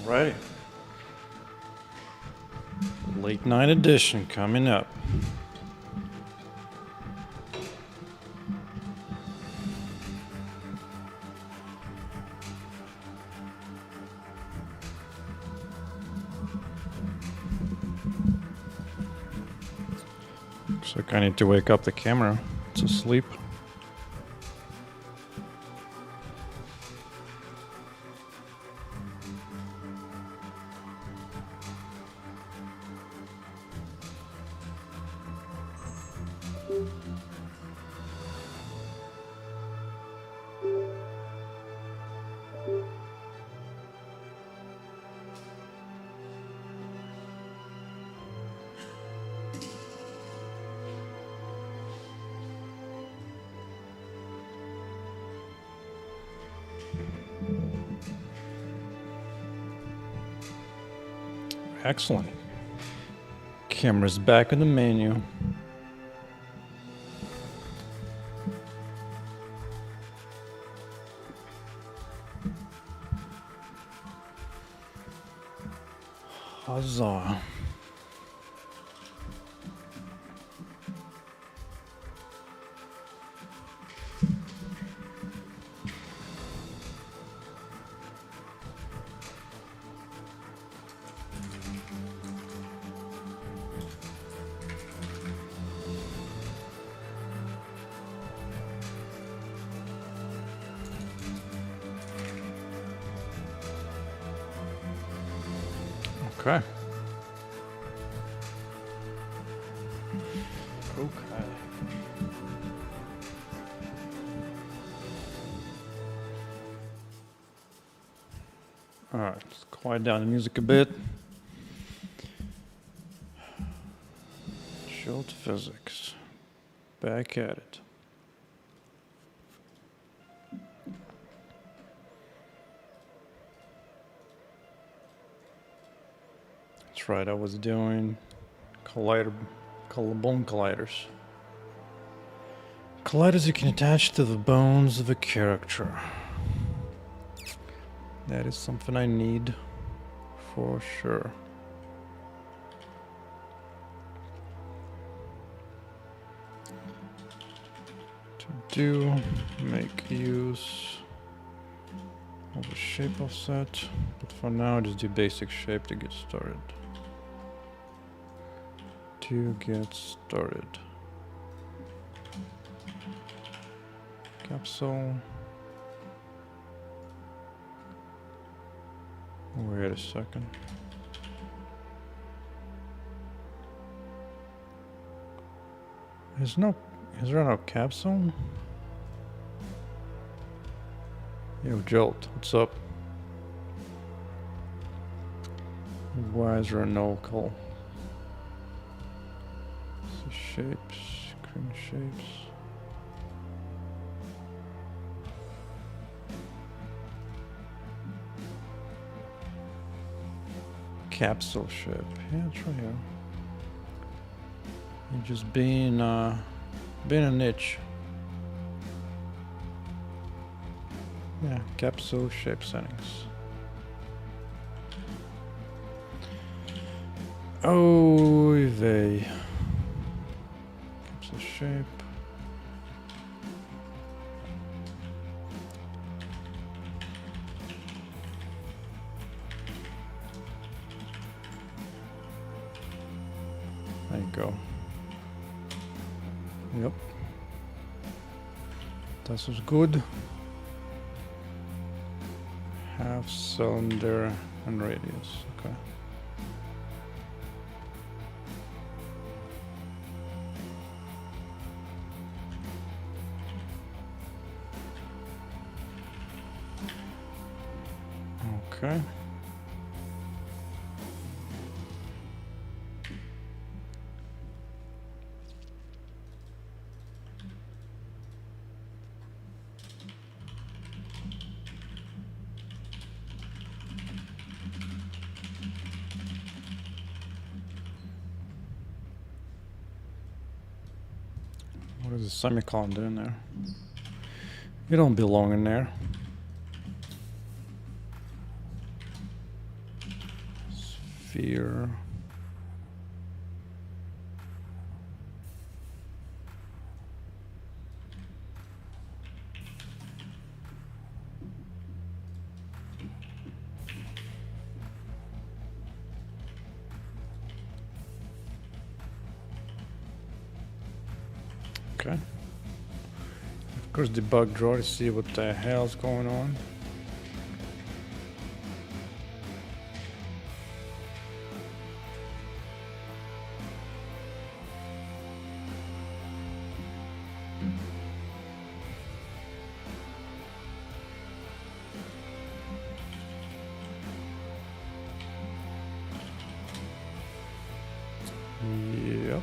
Alrighty. Late night edition coming up. Looks like I need to wake up the camera. It's asleep. Excellent. Camera's back in the menu. Huzzah. Okay. Okay. All right, let's quiet down the music a bit. Jolt physics. Back at it. That's right, I was doing bone colliders. Colliders you can attach to the bones of a character. That is something I need for sure. To make use of a shape offset, but for now just do basic shape to get started. Capsule. Wait a second. Is there no capsule? Yo, Jolt, what's up? Why is there no call? Shapes, screen shapes. Capsule shape. Yeah, it's right here. You're just being a niche. Yeah, capsule shape settings. Oh, they. Capsule shape. There you go. Yep. This was good. Half cylinder and radius. Okay. Okay. What is a semicolon doing there? You don't belong in there. sphere. Okay. Of course, debug draw to see what the hell's going on. Yep.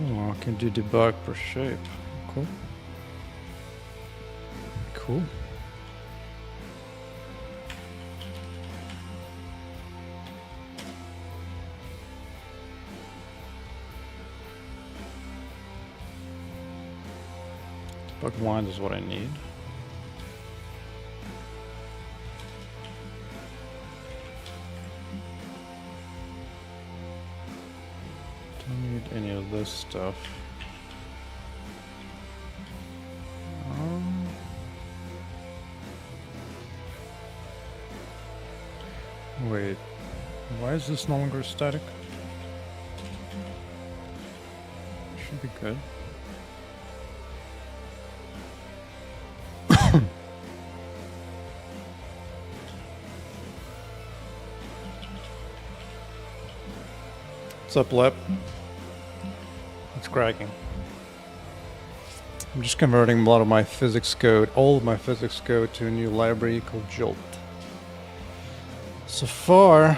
Oh, I can do debug per shape. Cool. Cool. Debug wand is what I need. Don't need any of this stuff. Wait, why is this no longer static? Should be good. What's up, Lep? It's cracking. I'm just converting a lot of my physics code, all of my physics code, to a new library called Jolt. So far,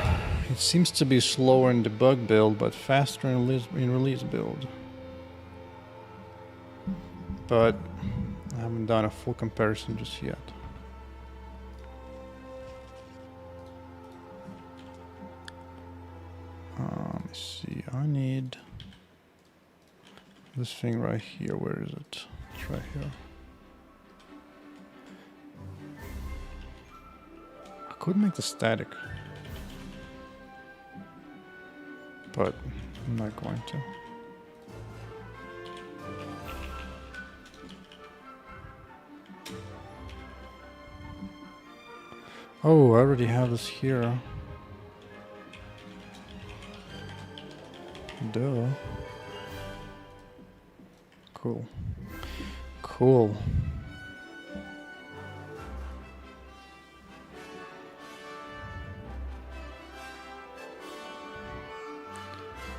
it seems to be slower in debug build, but faster in release build. But I haven't done a full comparison just yet. Let me see, I need this thing right here. Where is it? It's right here. I could make the static, but I'm not going to. Oh, I already have this here. Duh. Cool. Cool.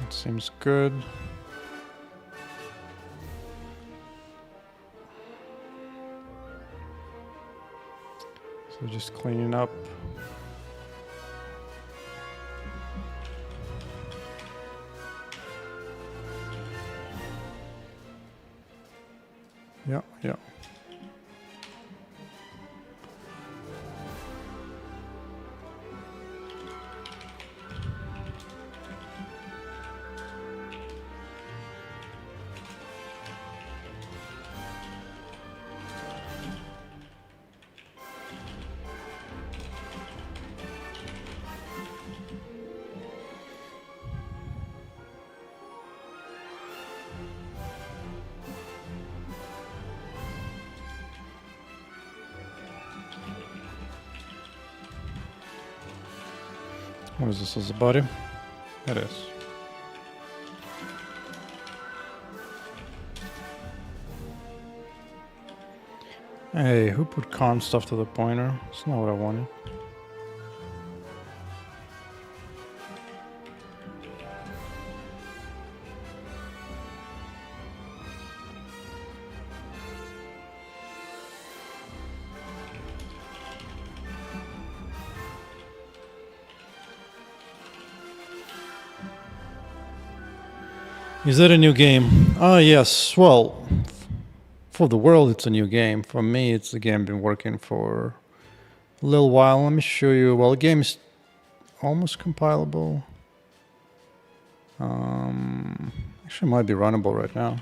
That seems good. So just cleaning up. Yeah, yeah. What is this as a body? It is. Hey, who put con stuff to the pointer? It's not what I wanted. Is that a new game? Ah, yes. Well, for the world, it's a new game. For me, it's a game been working for a little while. Let me show you. Well, the game is almost compilable. Actually, it might be runnable right now.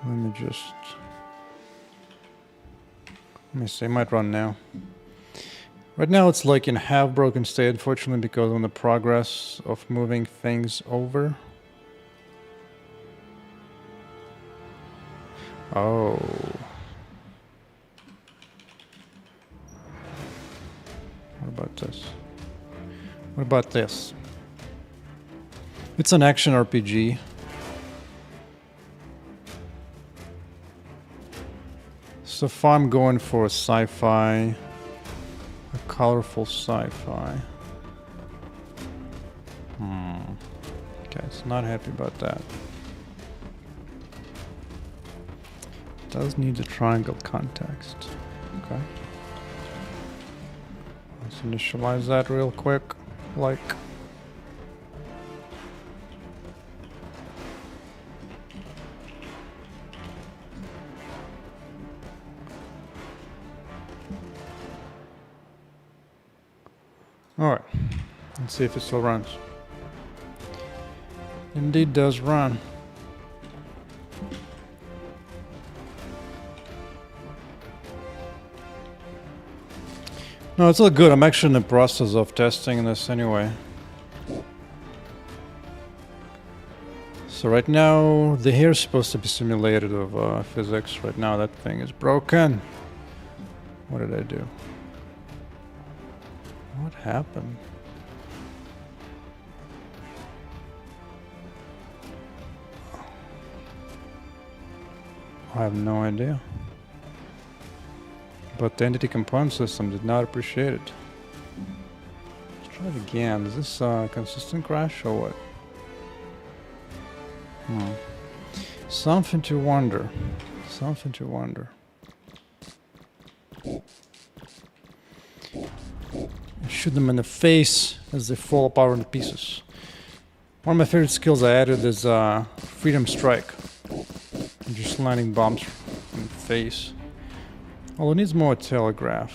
Let me see, it might run now. Right now it's like in half broken state, unfortunately, because of the progress of moving things over. Oh. What about this? What about this? It's an action RPG. So far I'm going for a sci-fi, a colorful sci-fi. Okay, it's not happy about that. It does need the triangle context. Okay. Let's initialize that real quick, like. Alright, let's see if it still runs. Indeed does run. No, it's all good. I'm actually in the process of testing this anyway. So right now, the hair is supposed to be simulated of physics. Right now that thing is broken. What did I do? What happened? I have no idea. But the entity component system did not appreciate it. Let's try it again. Is this a consistent crash or what? Something to wonder. Something to wonder. Shoot them in the face as they fall apart into pieces. One of my favorite skills I added is Freedom Strike. Just landing bombs in the face. Oh, it needs more telegraph.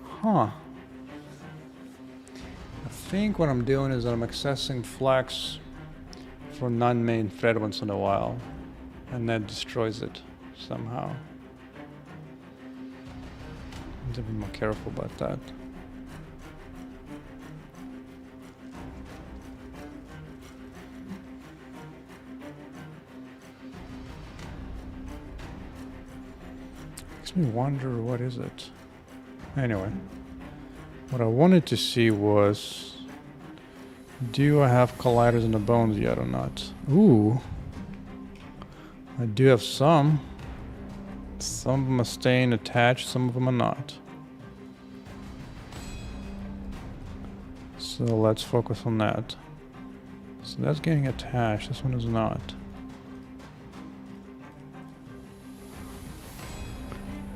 Huh. I think what I'm doing is that I'm accessing flags for non-main thread once in a while. And that destroys it somehow. I need to be more careful about that. Makes me wonder, what is it? Anyway, what I wanted to see was, do I have colliders in the bones yet or not? Ooh, I do have some. Some of them are staying attached, some of them are not. So let's focus on that. So that's getting attached, this one is not.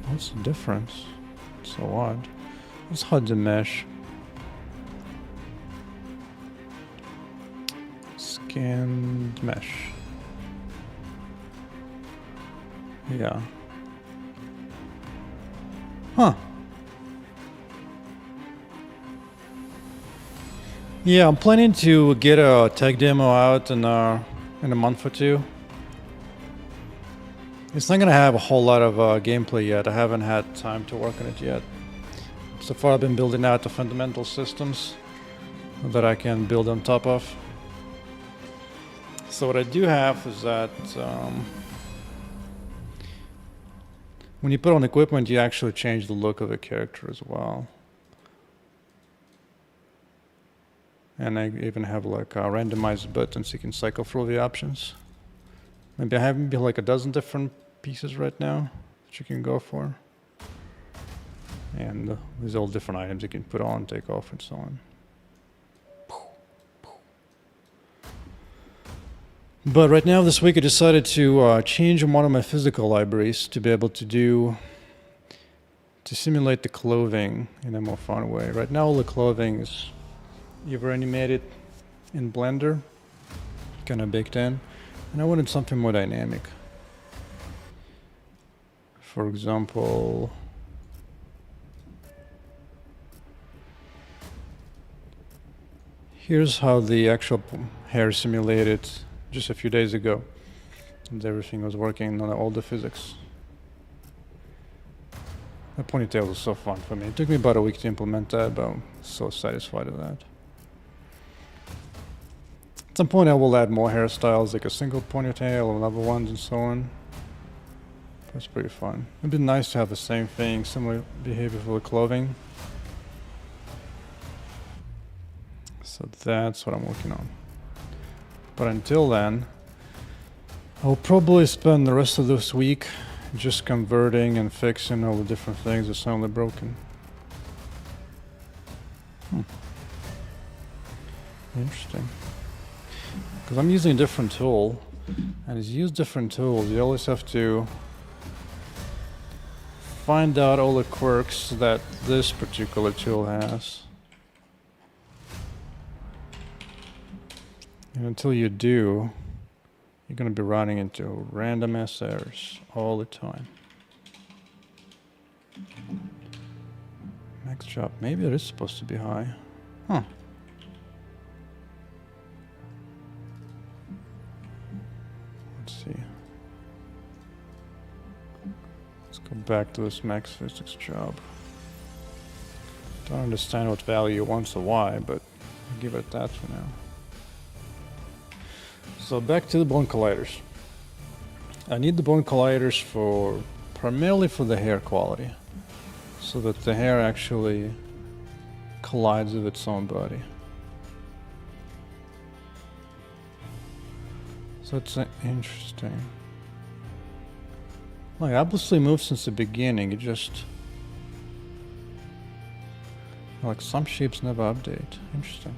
What's the difference? So odd. Let's hide the mesh. Scanned mesh. Yeah. Huh. Yeah, I'm planning to get a tech demo out in a month or two. It's not gonna have a whole lot of gameplay yet. I haven't had time to work on it yet. So far I've been building out the fundamental systems that I can build on top of. So what I do have is that when you put on equipment, you actually change the look of the character as well. And I even have like randomized buttons, so you can cycle through the options. Maybe I have like a dozen different pieces right now that you can go for. And there's all different items you can put on, take off, and so on. But right now, this week, I decided to change one of my physical libraries to be able to simulate the clothing in a more fun way. Right now, all the clothing is either animated in Blender, kind of baked in, and I wanted something more dynamic. For example, Here's how the actual hair simulated just a few days ago. And everything was working on all the physics. The ponytail was so fun for me. It took me about a week to implement that, but I'm so satisfied with that. At some point I will add more hairstyles, like a single ponytail or another ones and so on. That's pretty fun. It'd be nice to have the same thing, similar behavior for the clothing. So that's what I'm working on. But until then, I'll probably spend the rest of this week just converting and fixing all the different things that sounded broken. Interesting. Because I'm using a different tool, and as you use different tools, you always have to find out all the quirks that this particular tool has. And until you do, you're going to be running into random ass errors all the time. Max job, maybe it is supposed to be high. Huh. Let's see. Let's go back to this max physics job. Don't understand what value wants or why, but I'll give it that for now. So back to the bone colliders. I need the bone colliders for primarily for the hair quality, so that the hair actually collides with its own body. So it's interesting. Like, obviously moved since the beginning. It just like some shapes never update. Interesting.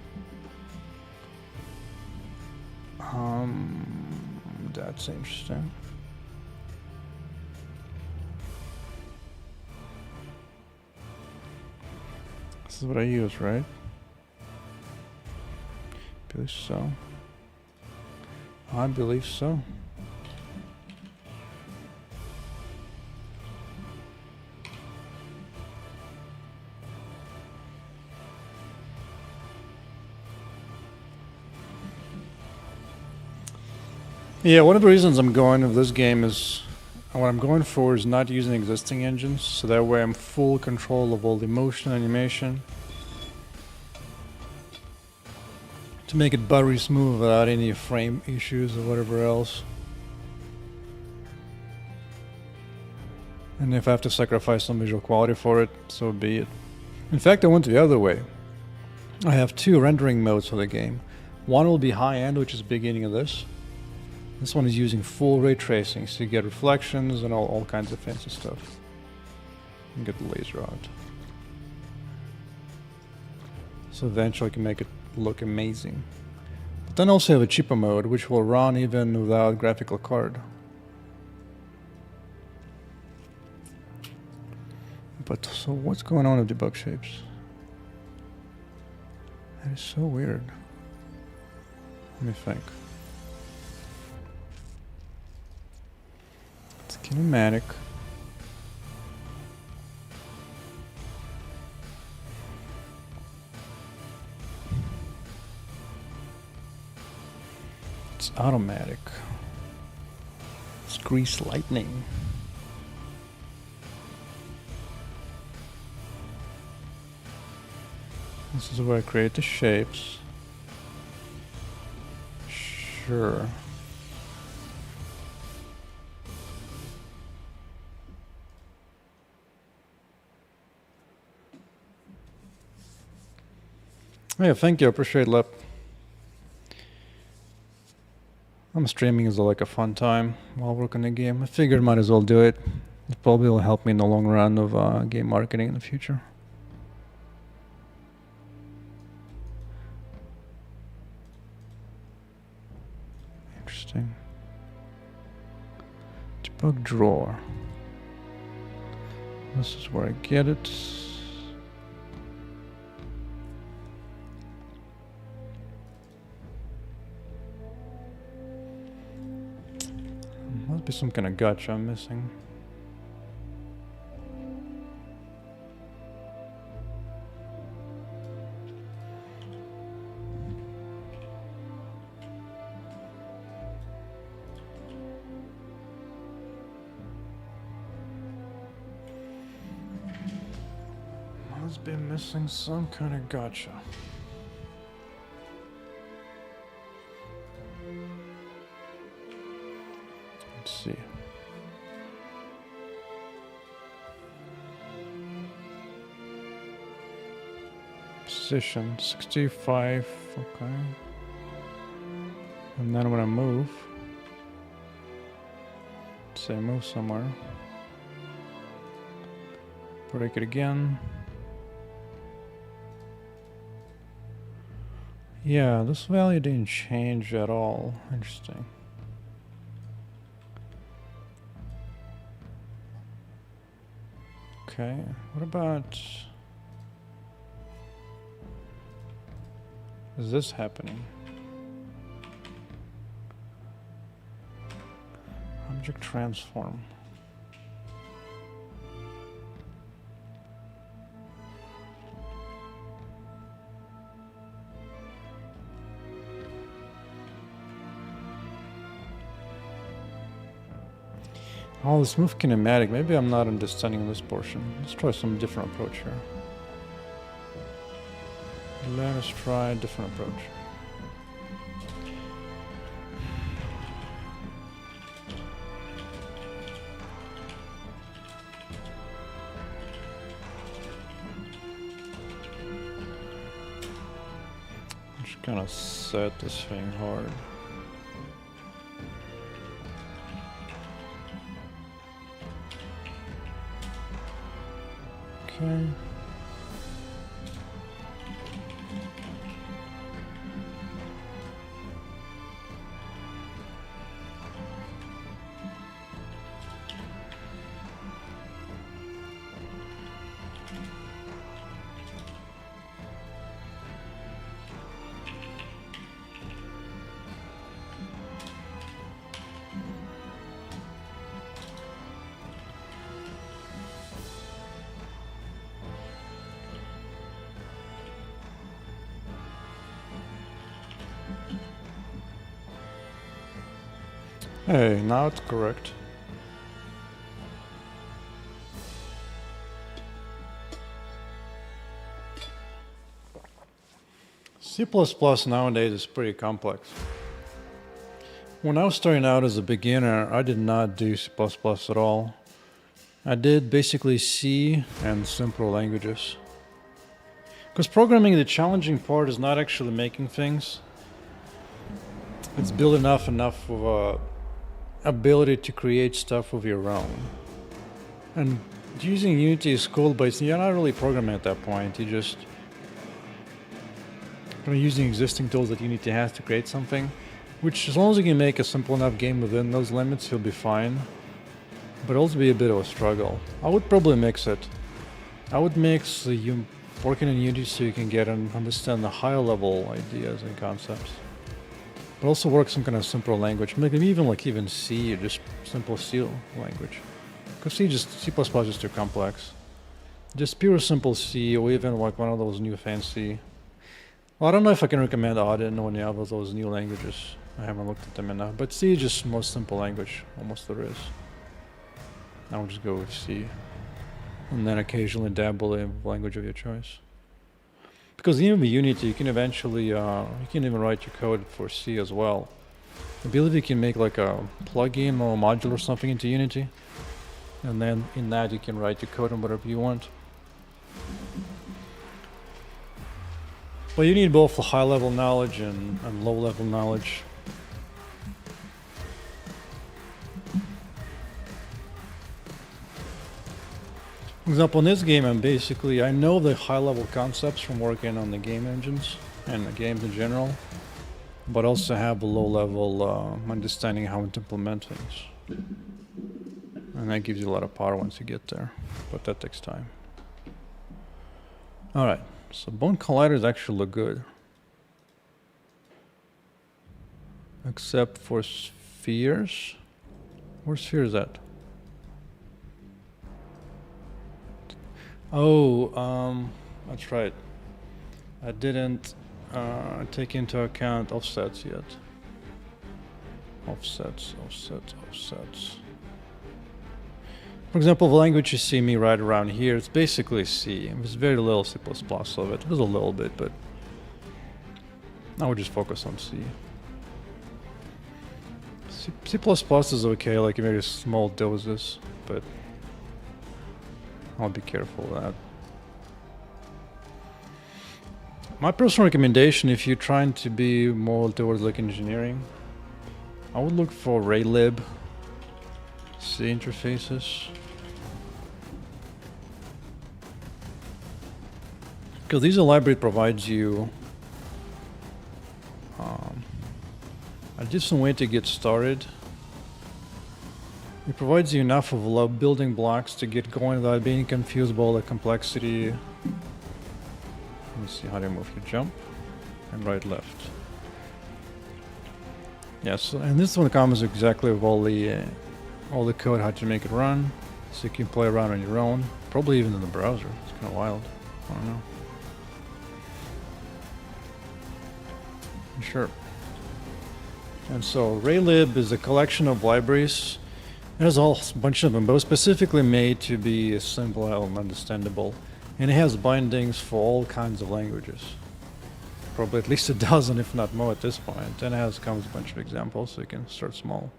That's interesting. This is what I use, right? Believe so. I believe so. Yeah, one of the reasons I'm going with this game is what I'm going for is not using existing engines, so that way I'm full control of all the motion animation to make it buttery smooth without any frame issues or whatever else. And if I have to sacrifice some visual quality for it, so be it. In fact, I went the other way. I have two rendering modes for the game. One will be high-end, which is the beginning of this. This one is using full ray tracing, so you get reflections and all kinds of fancy stuff. And get the laser out. So eventually I can make it look amazing. But then also have a cheaper mode, which will run even without graphical card. But so what's going on with debug shapes? That is so weird. Let me think. It's kinematic. It's automatic. It's grease lightning. This is where I create the shapes. Sure. Yeah, thank you. I appreciate it, Lep. I'm streaming is like a fun time while working the game. I figured might as well do it. It probably will help me in the long run of game marketing in the future. Interesting. Debug drawer. This is where I get it. Must be some kind of gotcha I'm missing. must be missing some kind of gotcha. Let's see. Position 65, okay. And then when I move, say move somewhere, break it again. Yeah, this value didn't change at all. Interesting. Okay, what about... Is this happening? Object transform. Oh, this move kinematic. Maybe I'm not understanding this portion. Let's try some different approach here. Let us try a different approach. I'm just gonna set this thing hard. Okay. Hey, now it's correct. C++ nowadays is pretty complex. When I was starting out as a beginner, I did not do C++ at all. I did basically C and simpler languages. Because programming, the challenging part is not actually making things. It's building enough of a ability to create stuff of your own. And using Unity is cool, but you're not really programming at that point. You're just kind of using existing tools that Unity has to create something, which as long as you can make a simple enough game within those limits, you'll be fine. But it'll also be a bit of a struggle. I would probably mix it. I would mix you working in Unity so you can get and understand the higher level ideas and concepts. But also work some kind of simpler language, maybe even C, or just simple C language. Because C is just too complex. Just pure simple C, or even like one of those new fancy. Well, I don't know if I can recommend Auden or any of those new languages. I haven't looked at them enough. But C is just the most simple language, almost there is. I would just go with C, and then occasionally dabble in language of your choice. Because even with Unity, you can eventually, you can even write your code for C as well. I believe you can make like a plugin or a module or something into Unity. And then in that you can write your code on whatever you want. But you need both the high level knowledge and low level knowledge. For example, in this game, I know the high-level concepts from working on the game engines and the games in general, but also have a low-level understanding how to implement things. And that gives you a lot of power once you get there, but that takes time. All right, so bone colliders actually look good, except for spheres. Where's spheres at? Oh, that's right. I didn't take into account offsets yet. Offsets. For example, the language you see me right around here, it's basically C. There's very little C++ of it. There's a little bit, but I would just focus on C. C++ is okay, like in very small doses, but I'll be careful of that. My personal recommendation, if you're trying to be more towards like engineering, I would look for raylib C interfaces. Because these library provides you a decent way to get started. It provides you enough of building blocks to get going without being confused by all the complexity. Let me see how to move your jump and right left. Yes, and this one comes exactly with all the code how to make it run, so you can play around on your own, probably even in the browser. It's kind of wild. I don't know. Sure. And so raylib is a collection of libraries. There's a whole bunch of them, but specifically made to be simple and understandable. And it has bindings for all kinds of languages. Probably at least a dozen, if not more at this point. And it comes a bunch of examples, so you can start small.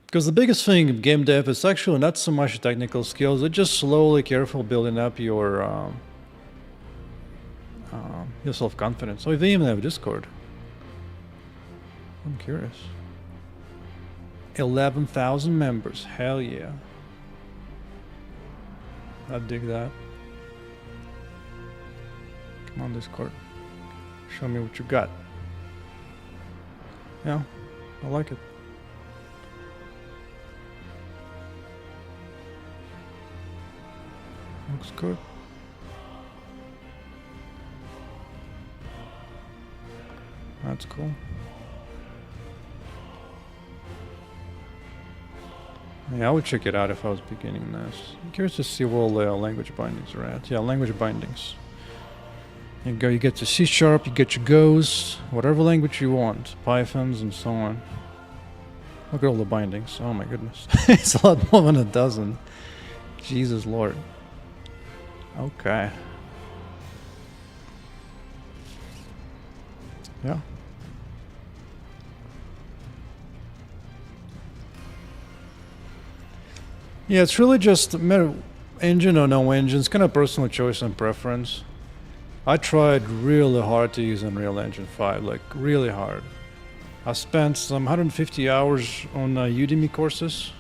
Because the biggest thing in game dev is actually not so much technical skills, it's just slowly, careful building up your self-confidence. So if they even have Discord. I'm curious. 11,000 members. Hell yeah. I dig that. Come on, Discord. Show me what you got. Yeah, I like it. Looks good. That's cool. Yeah, I would check it out if I was beginning this. I'm curious to see where all the language bindings are at. Yeah, language bindings. You get to C#, you get your Go's, whatever language you want, Pythons and so on. Look at all the bindings. Oh my goodness. It's a lot more than a dozen. Jesus Lord. Okay. Yeah. Yeah, it's really just engine or no engine. It's kind of personal choice and preference. I tried really hard to use Unreal Engine 5, like really hard. I spent some 150 hours on Udemy courses.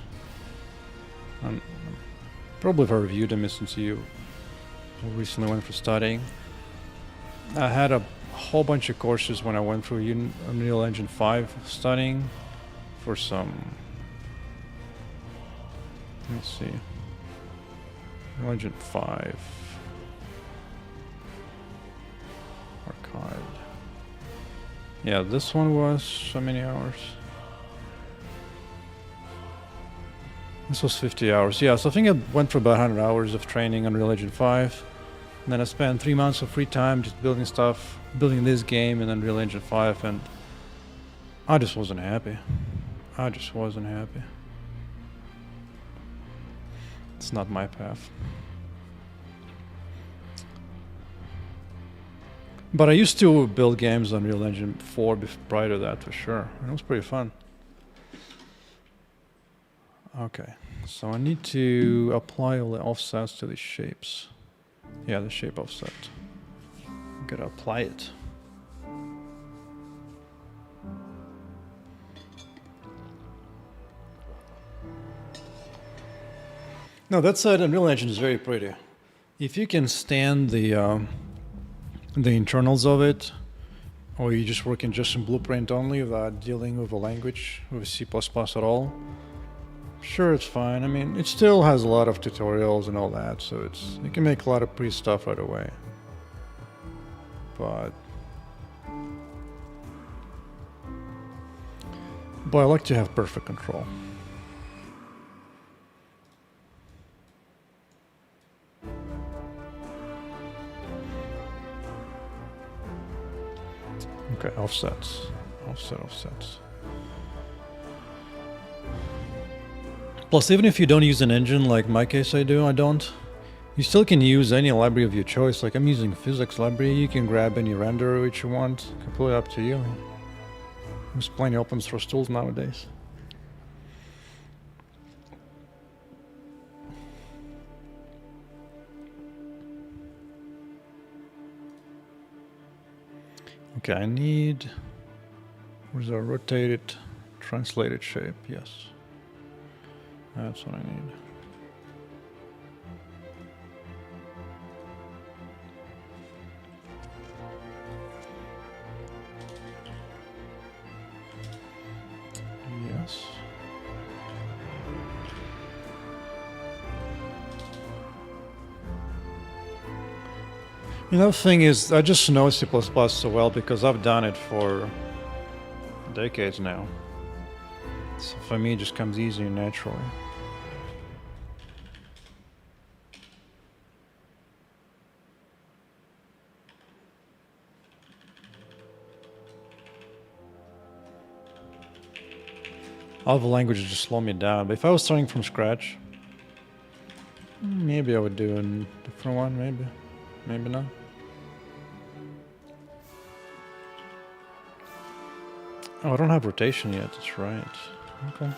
Probably heard of Udemy since you recently went for studying. I had a whole bunch of courses when I went through Unreal Engine 5 studying for some. Let's see. Unreal Engine 5 archived. Yeah, this one was so many hours. This was 50 hours. Yeah, so I think I went for about 100 hours of training on Unreal Engine 5. And then I spent 3 months of free time just building stuff, building this game in Unreal Engine 5, and I just wasn't happy. I just wasn't happy. It's not my path. But I used to build games on Unreal Engine 4 prior to that, for sure. And it was pretty fun. Okay, so I need to apply all the offsets to these shapes. Yeah, the shape offset. I'm gonna apply it. No, that side Unreal Engine is very pretty. If you can stand the internals of it, or you're just working just in Blueprint only without dealing with a language, with C++ at all, sure, it's fine. I mean, it still has a lot of tutorials and all that, so you can make a lot of pretty stuff right away. But I like to have perfect control. Okay, offsets. Offsets. Plus, even if you don't use an engine, like in my case I do, I don't, you still can use any library of your choice. Like I'm using physics library, you can grab any renderer which you want, completely up to you. There's plenty of open source tools nowadays. Okay, I need, where's our rotated, translated shape? Yes. That's what I need. Yes. Another thing is, I just know C++ so well because I've done it for decades now. So for me, it just comes easy and naturally. Other languages just slow me down. But if I was starting from scratch, maybe I would do a different one. Maybe, maybe not. Oh, I don't have rotation yet. That's right. Okay.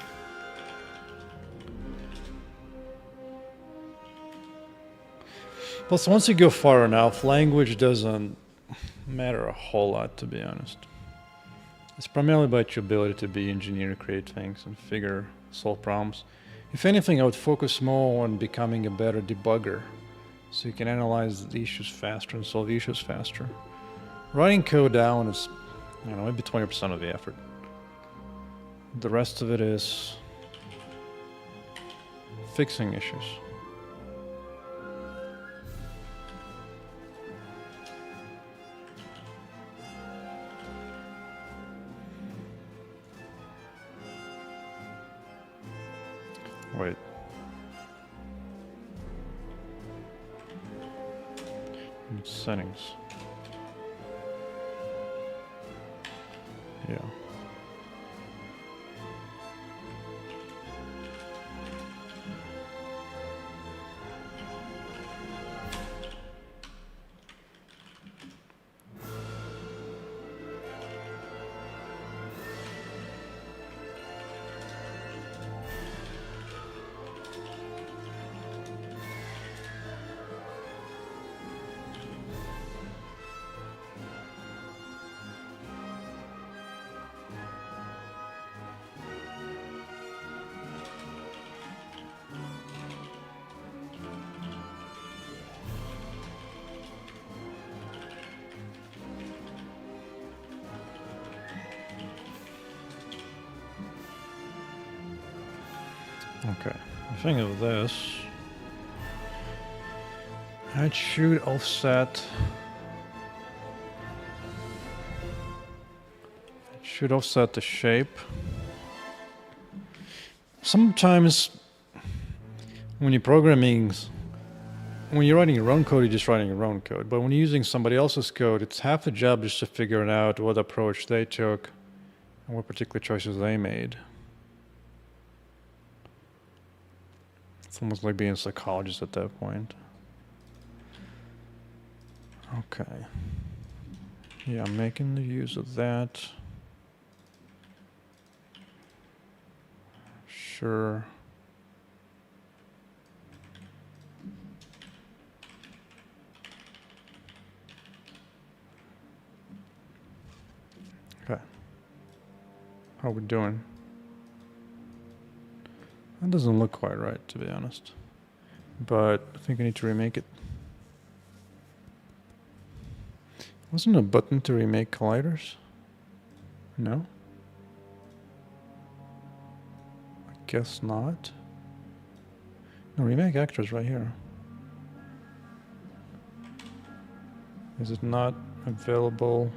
Plus, once you go far enough, language doesn't matter a whole lot, to be honest. It's primarily about your ability to be engineer, create things, and solve problems. If anything, I would focus more on becoming a better debugger, so you can analyze the issues faster and solve issues faster. Writing code down is, maybe 20% of the effort. The rest of it is fixing issues. Wait. Settings. Yeah. Okay, the thing of this, I should offset. It should offset the shape. Sometimes when you're programming, when you're writing your own code, you're just writing your own code. But when you're using somebody else's code, it's half the job just to figure out what approach they took and what particular choices they made. It's almost like being a psychologist at that point. Okay. Yeah, I'm making the use of that. Sure. Okay. How are we doing? That doesn't look quite right, to be honest. But I think I need to remake it. Wasn't a button to remake colliders? No? I guess not. No, remake actors right here. Is it not available?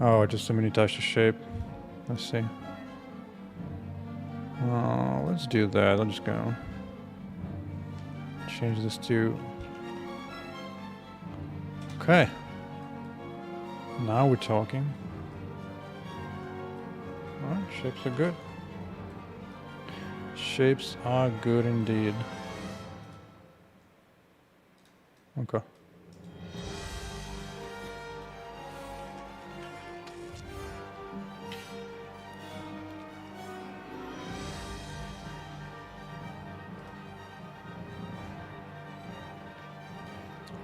Oh, just when you touch the shape. I see. Let's do that. I'll just go change this to. Okay. Now we're talking. Alright, shapes are good. shapes are good indeed. Okay.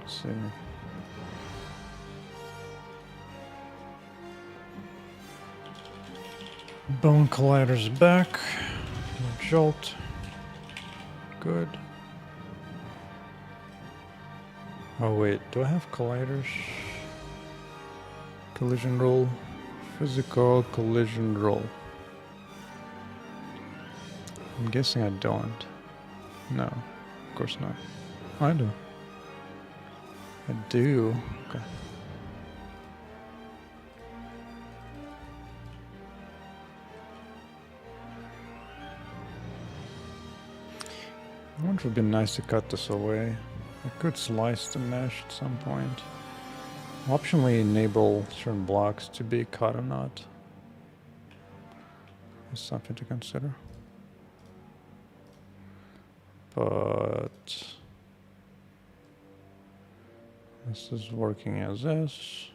Let's see. Bone collider's back. Jolt. Good. Oh wait, do I have colliders? Collision roll. Physical collision roll. I'm guessing I don't. No, of course not. I do. I do. Okay. I wonder if it would be nice to cut this away. I could slice the mesh at some point. Optionally enable certain blocks to be cut or not. That's something to consider. But this is working as is.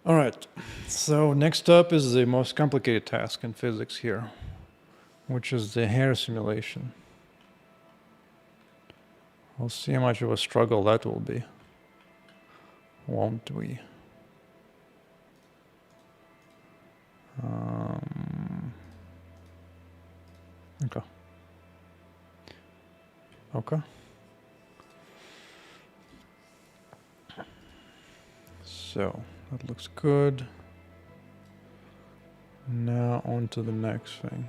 All right, so next up is the most complicated task in physics here, which is the hair simulation. We'll see how much of a struggle that will be, won't we? Okay. Okay. So that looks good. Now on to the next thing.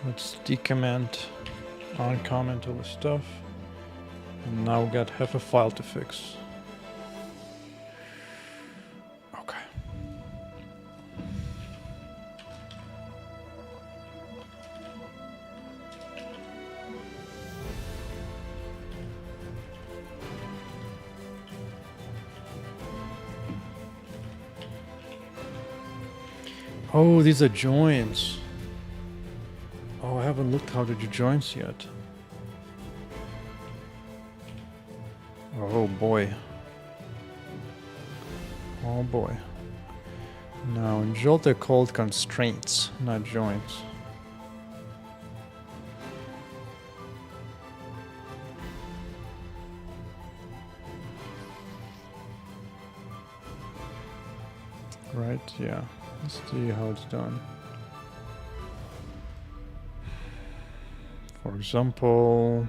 Let's decomment, uncomment all the stuff. And now we got half a file to fix. Okay. Oh, these are joins. Oh, I haven't looked how to do joints yet. Oh boy. Oh boy. Now in Jolt they're called constraints, not joints. Right, yeah. Let's see how it's done. For example,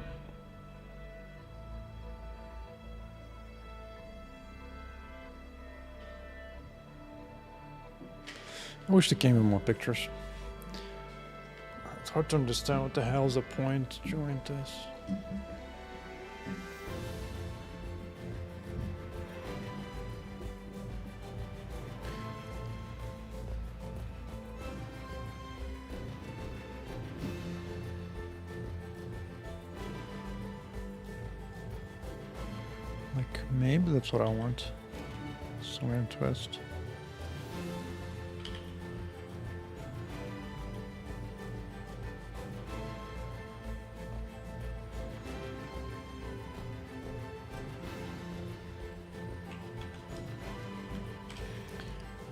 I wish there came in more pictures. It's hard to understand what the hell's the point joint is. Like, maybe that's what I want. Somewhere in twist.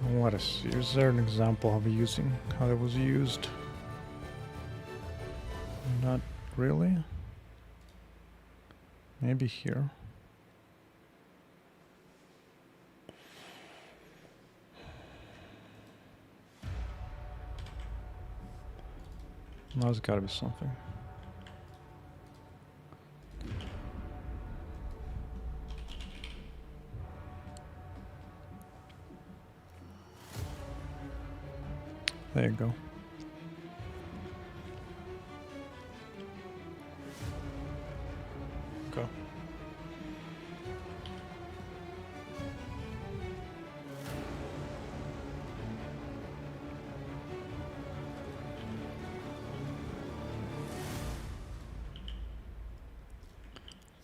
What is there an example of using how that was used? Not really. Maybe here. No, there's gotta be something. There you go. Go.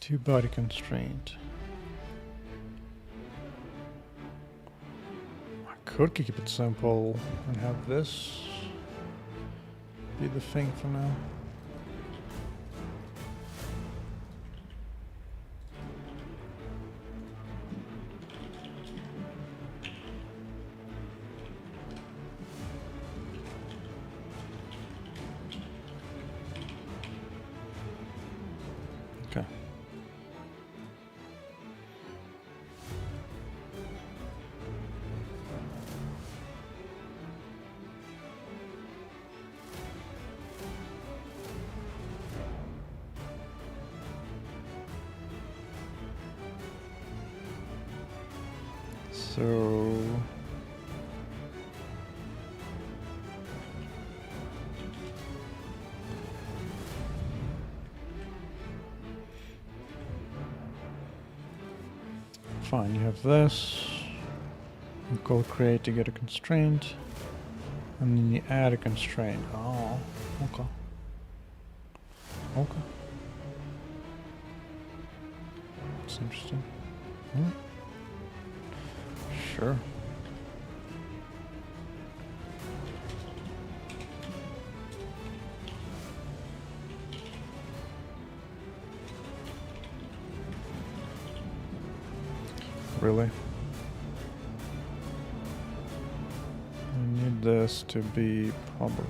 Two-body constraint. I could keep it simple and have this be the thing for now. Okay. So fine, you have this. You call create to get a constraint, and then you add a constraint. Oh, okay. Okay. That's interesting. Hmm. Sure. Really? I need this to be public.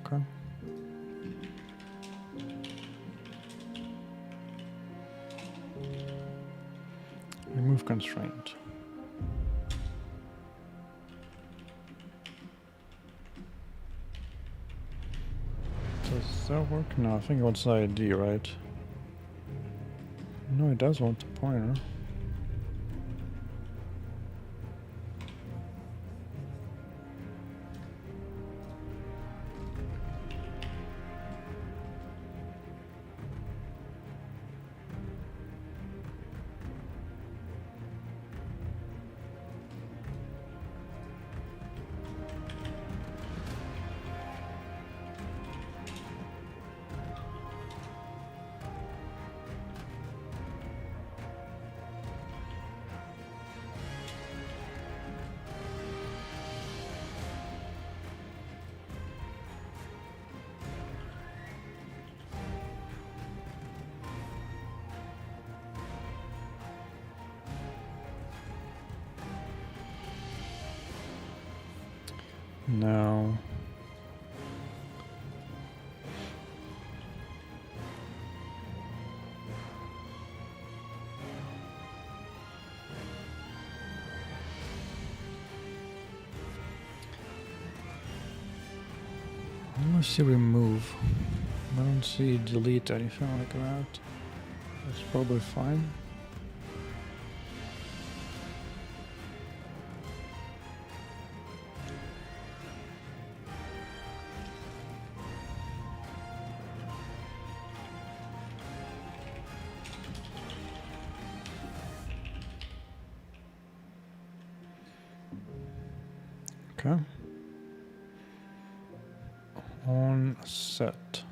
Okay. Remove constraint. Does that work? No, I think it wants ID, right? No, it does want the pointer. No. I don't see remove. I don't see delete or anything like that. That's probably fine. Okay. On set.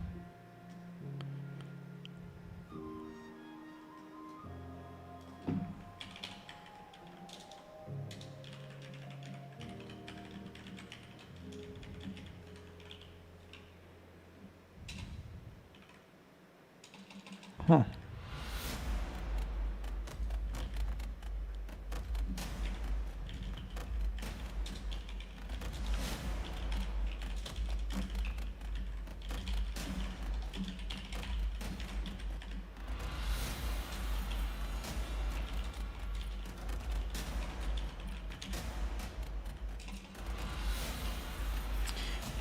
Huh.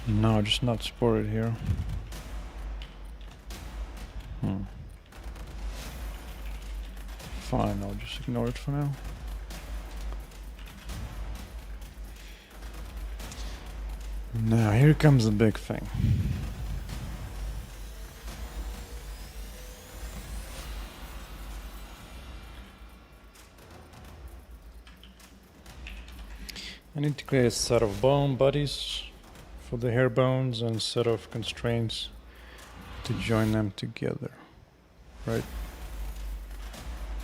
No, just not supported here. Fine, I'll just ignore it for now. Now, here comes the big thing. I need to create a set of bone bodies for the hair bones and a set of constraints to join them together, right?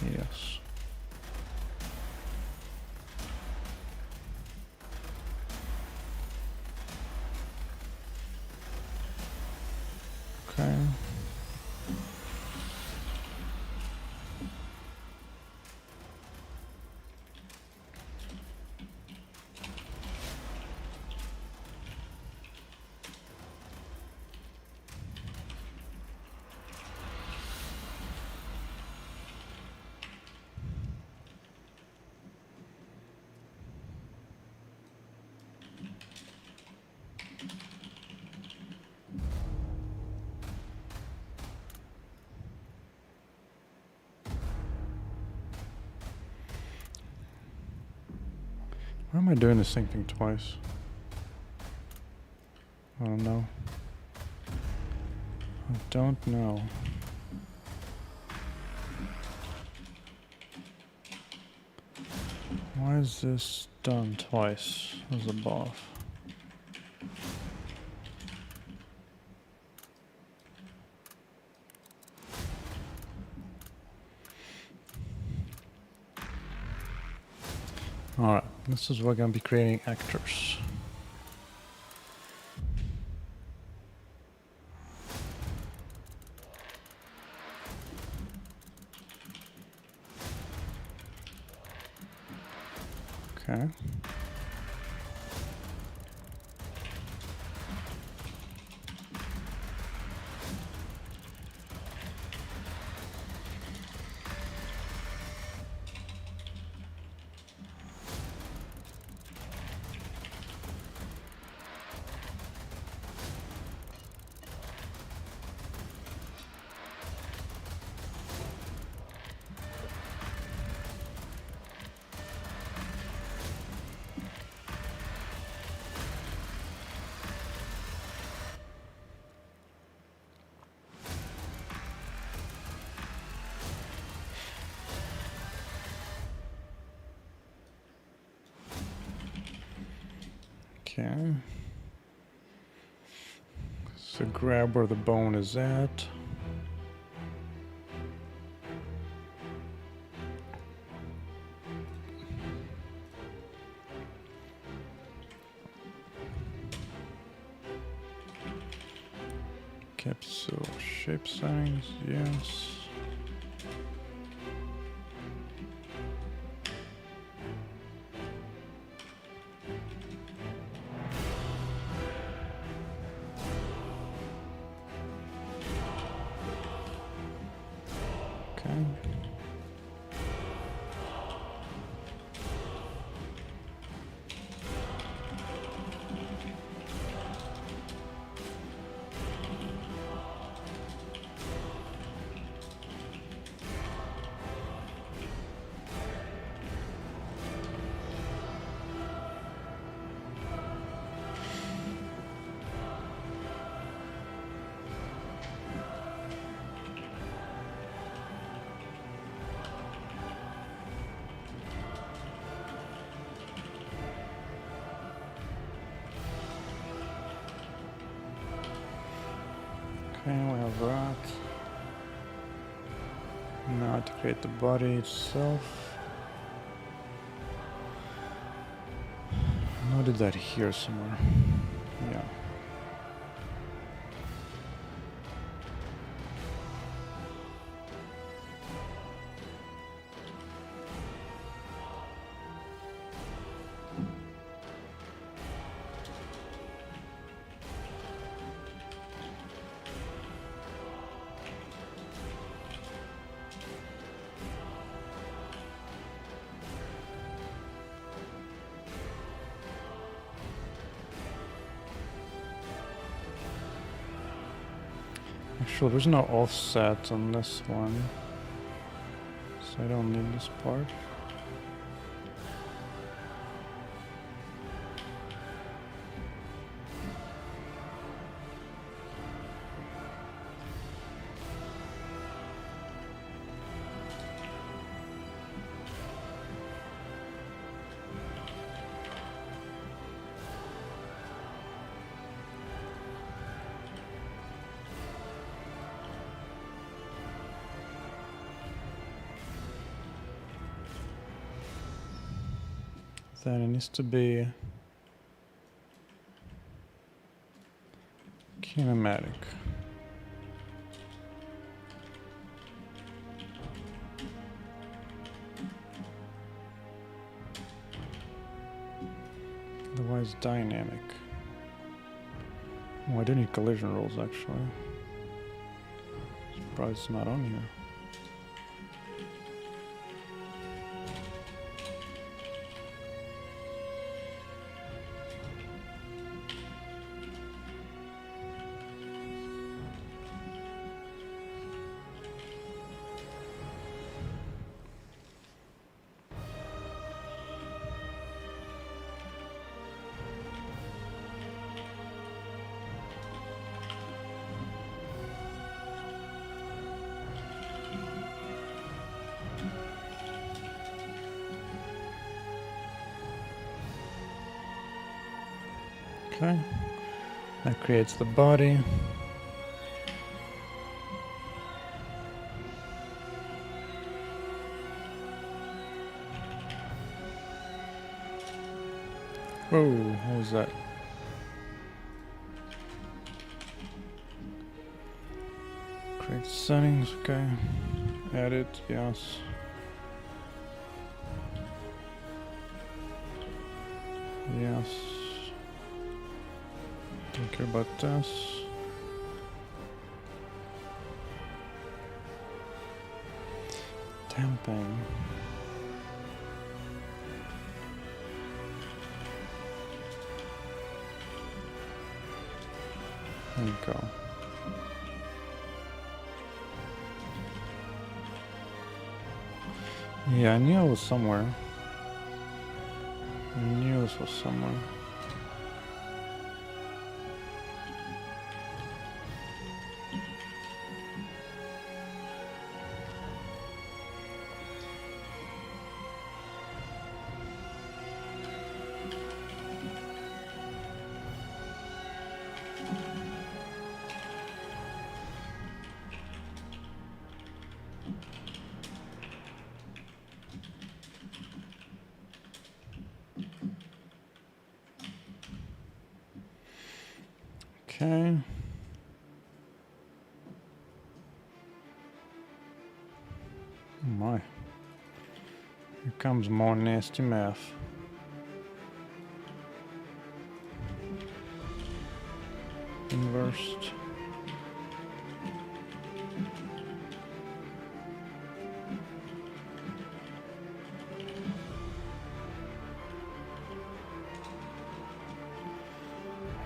Yes. Okay. Why am I doing the same thing twice? I don't know. I don't know. Why is this done twice as above? Alright, this is we're gonna be creating actors. Okay. Okay. So grab where the bone is at. Capsule shape settings, yes. Okay. Okay, we have that. Now to create the body itself. I noted that here somewhere. Yeah. Actually, there's no offset on this one, so I don't need this part. then it needs to be kinematic. Otherwise dynamic. Oh, I do need collision rules actually. Surprised it's not on here. Okay, that creates the body. Whoa, what was that? Create settings, okay. Edit, yes. Yes. Don't care about this. Damping. There you go. Yeah, I knew it was somewhere. I knew this was somewhere. Okay. Oh my. Here comes more nasty math. Inversed.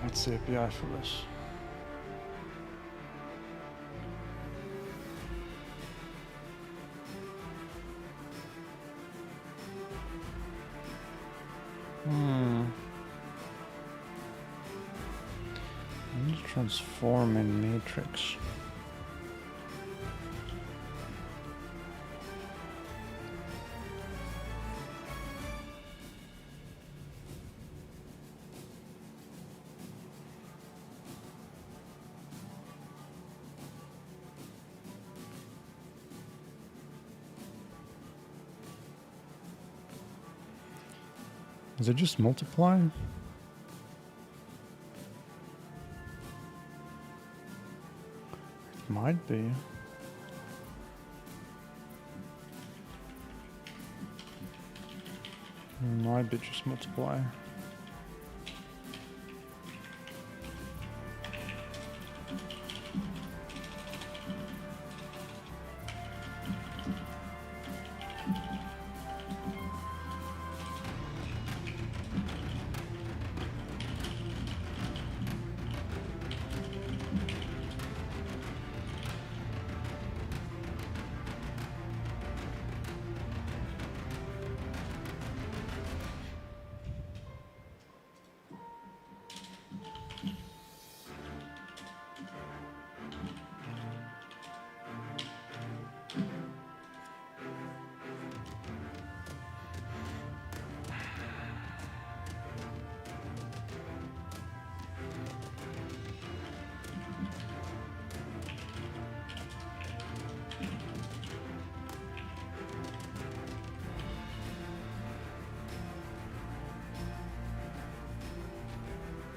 What's the API for this? Transform in matrix. Is it just multiply? It might be. It might be just multiply.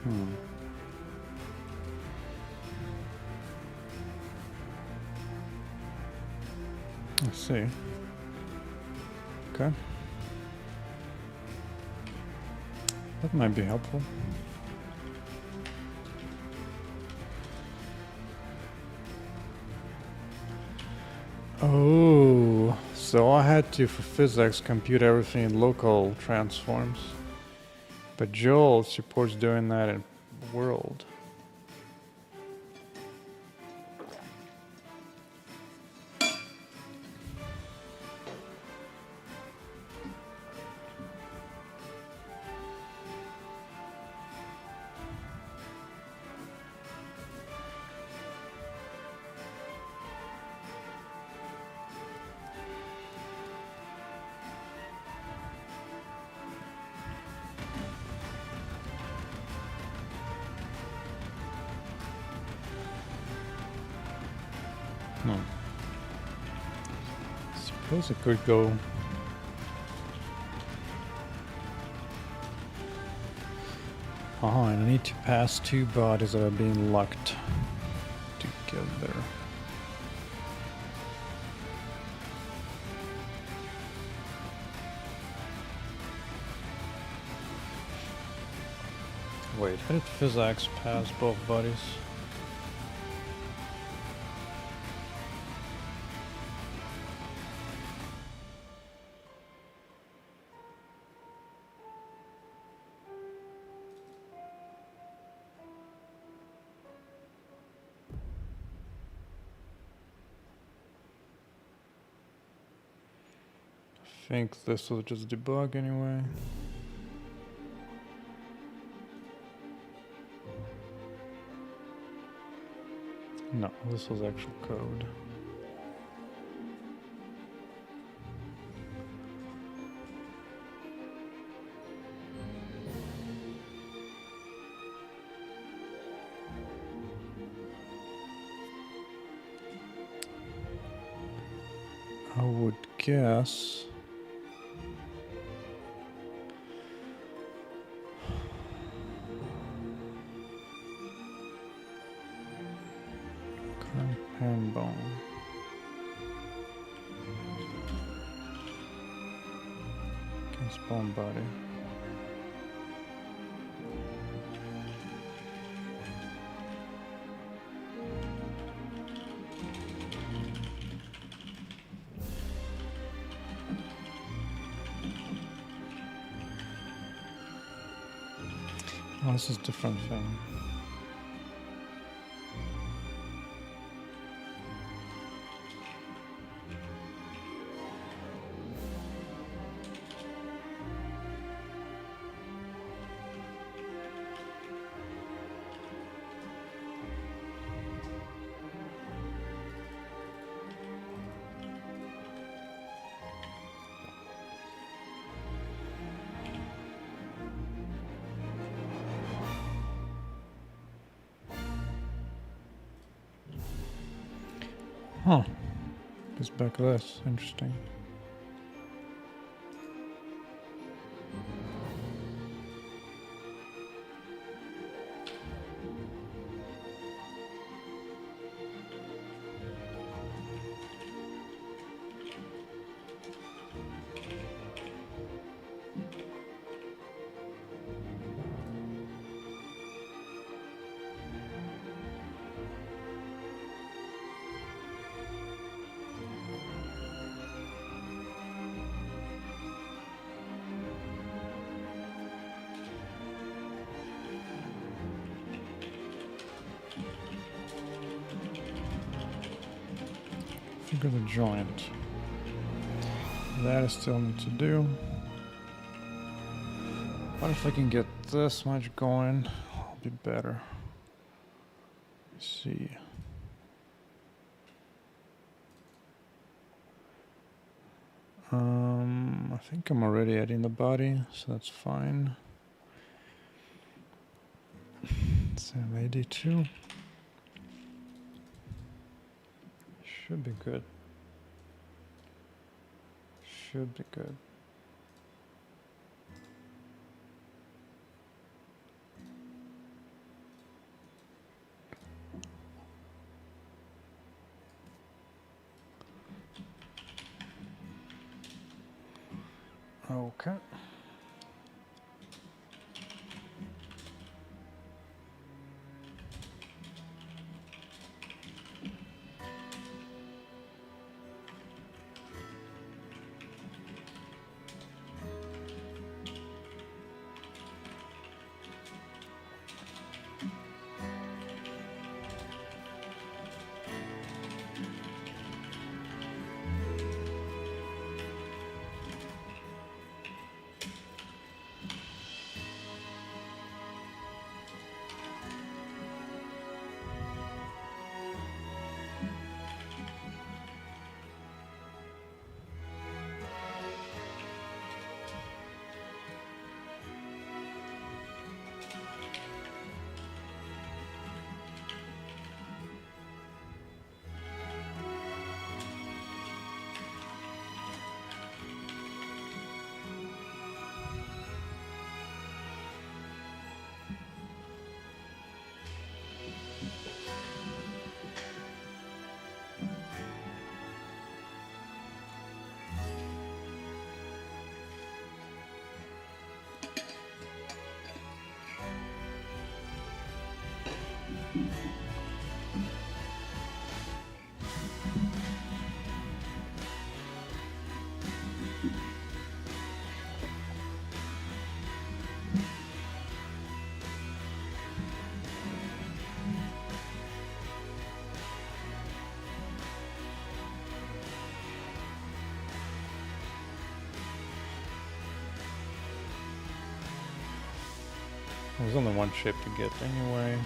I see. Okay. That might be helpful. Oh, so I had to, for physics, compute everything in local transforms. But Jolt supports doing that in world. No. Suppose it could go. Oh, and I need to pass two bodies that are being locked together. Wait, how did physics pass both bodies? I think this was just debug anyway. No, this was actual code. I would guess. Hand bone. Can spawn body. Oh, this is a different thing. Huh. Goes back this. Interesting. Figure the joint. That I still need to do. What if I can get this much going? I'll be better. Let's see. I think I'm already adding the body, so that's fine. Sam 82. Should be good. Should be good. Okay. There's only one shape to get anyway.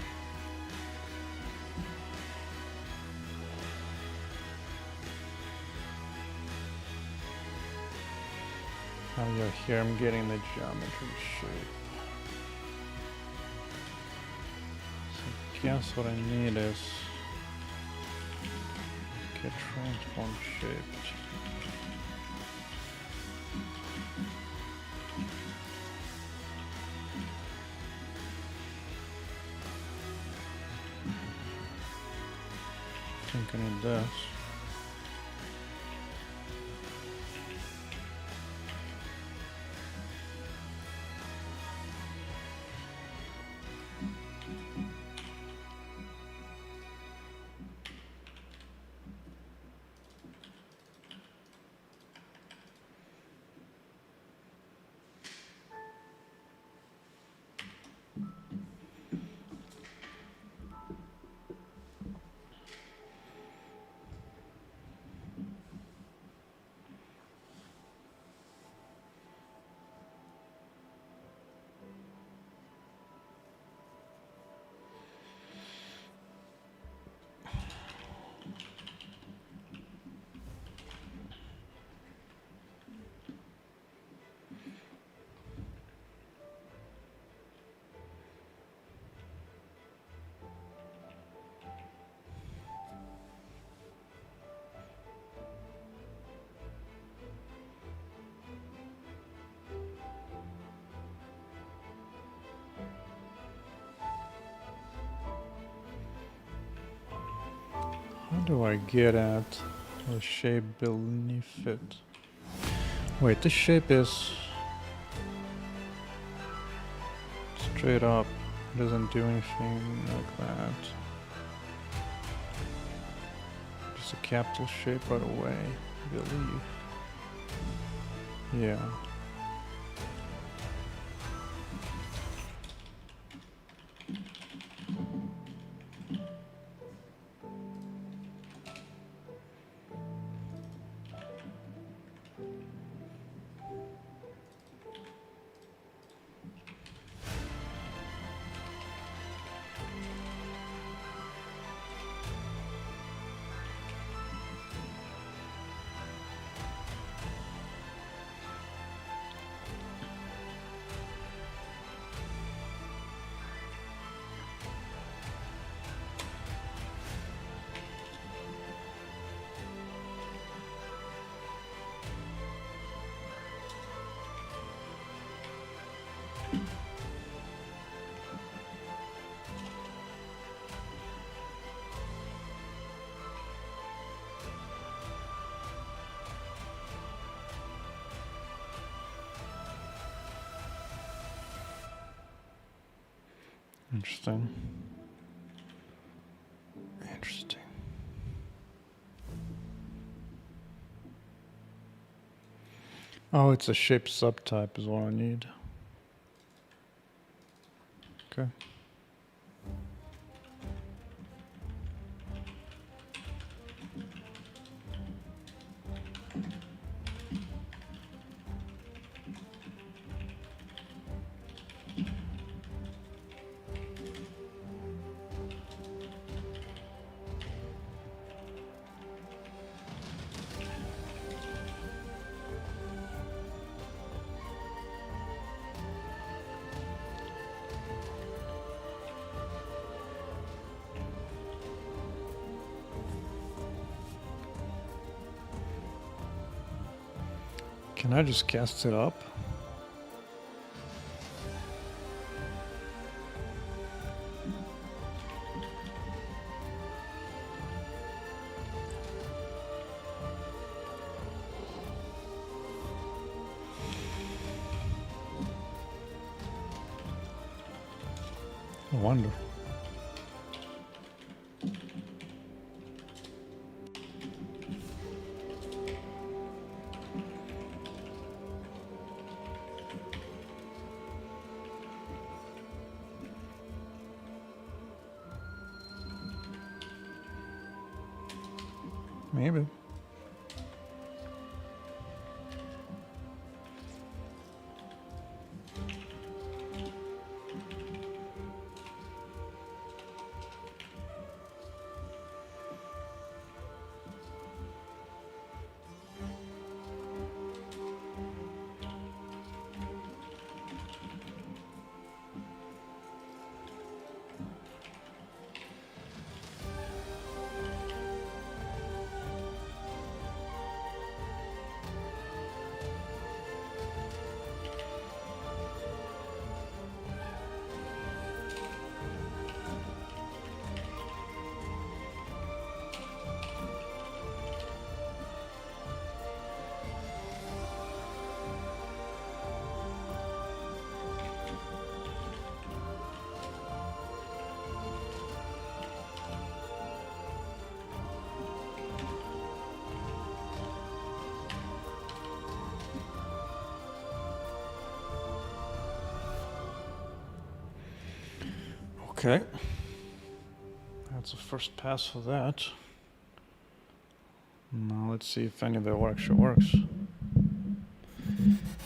Now you're here, I'm getting the geometry shape. So I guess what I need is get transform shaped. I think I need this. How do I get at the shape beneath it? Wait, this shape is straight up. It doesn't do anything like that. Just a capital shape right away, I believe. Yeah. Interesting. Interesting. Oh, it's a shape subtype is what I need. Okay. Can I just cast it up? I wonder. Maybe. Okay. That's the first pass for that. Now let's see if any of that actually works.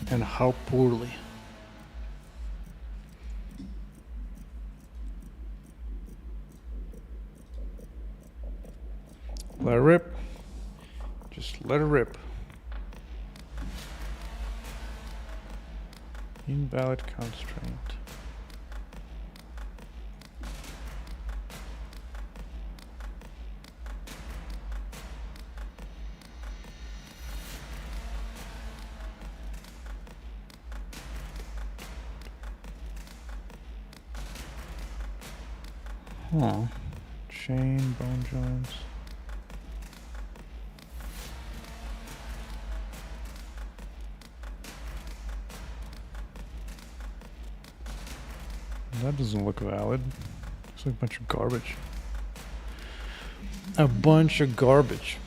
And how poorly. Let it rip. Just let it rip. Invalid constraint. Huh. Chain, bone joints. That doesn't look valid. Looks like a bunch of garbage. A bunch of garbage.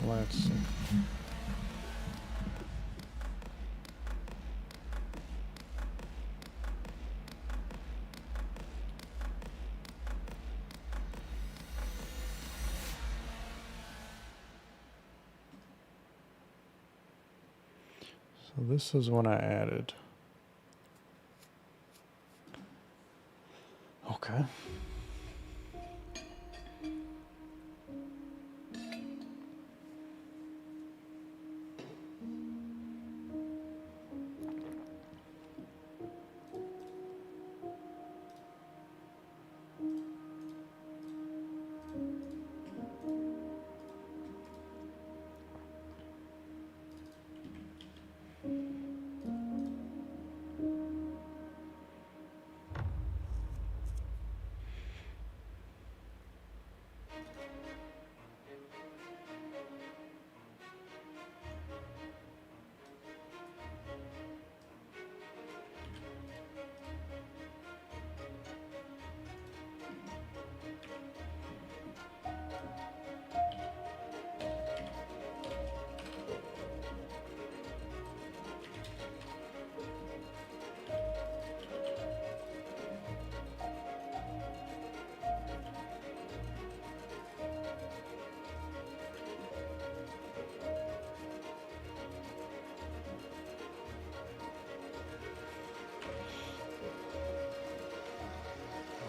Let's see. So this is when I added. Okay.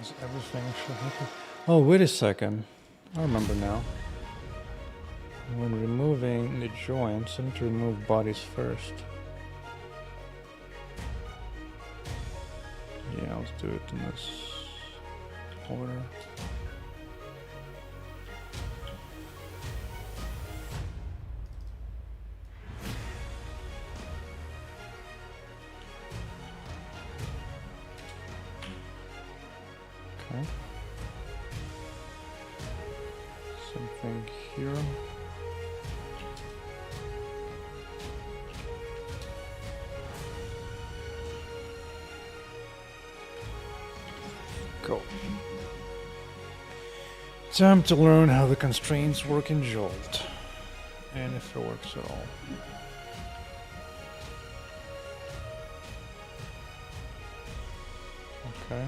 Is everything should happen? Oh, wait a second. I remember now. When removing the joints, I need to remove bodies first. Yeah, let's do it in this order. Okay. Same thing here. Go. Time to learn how the constraints work in Jolt, and if it works at all. Okay.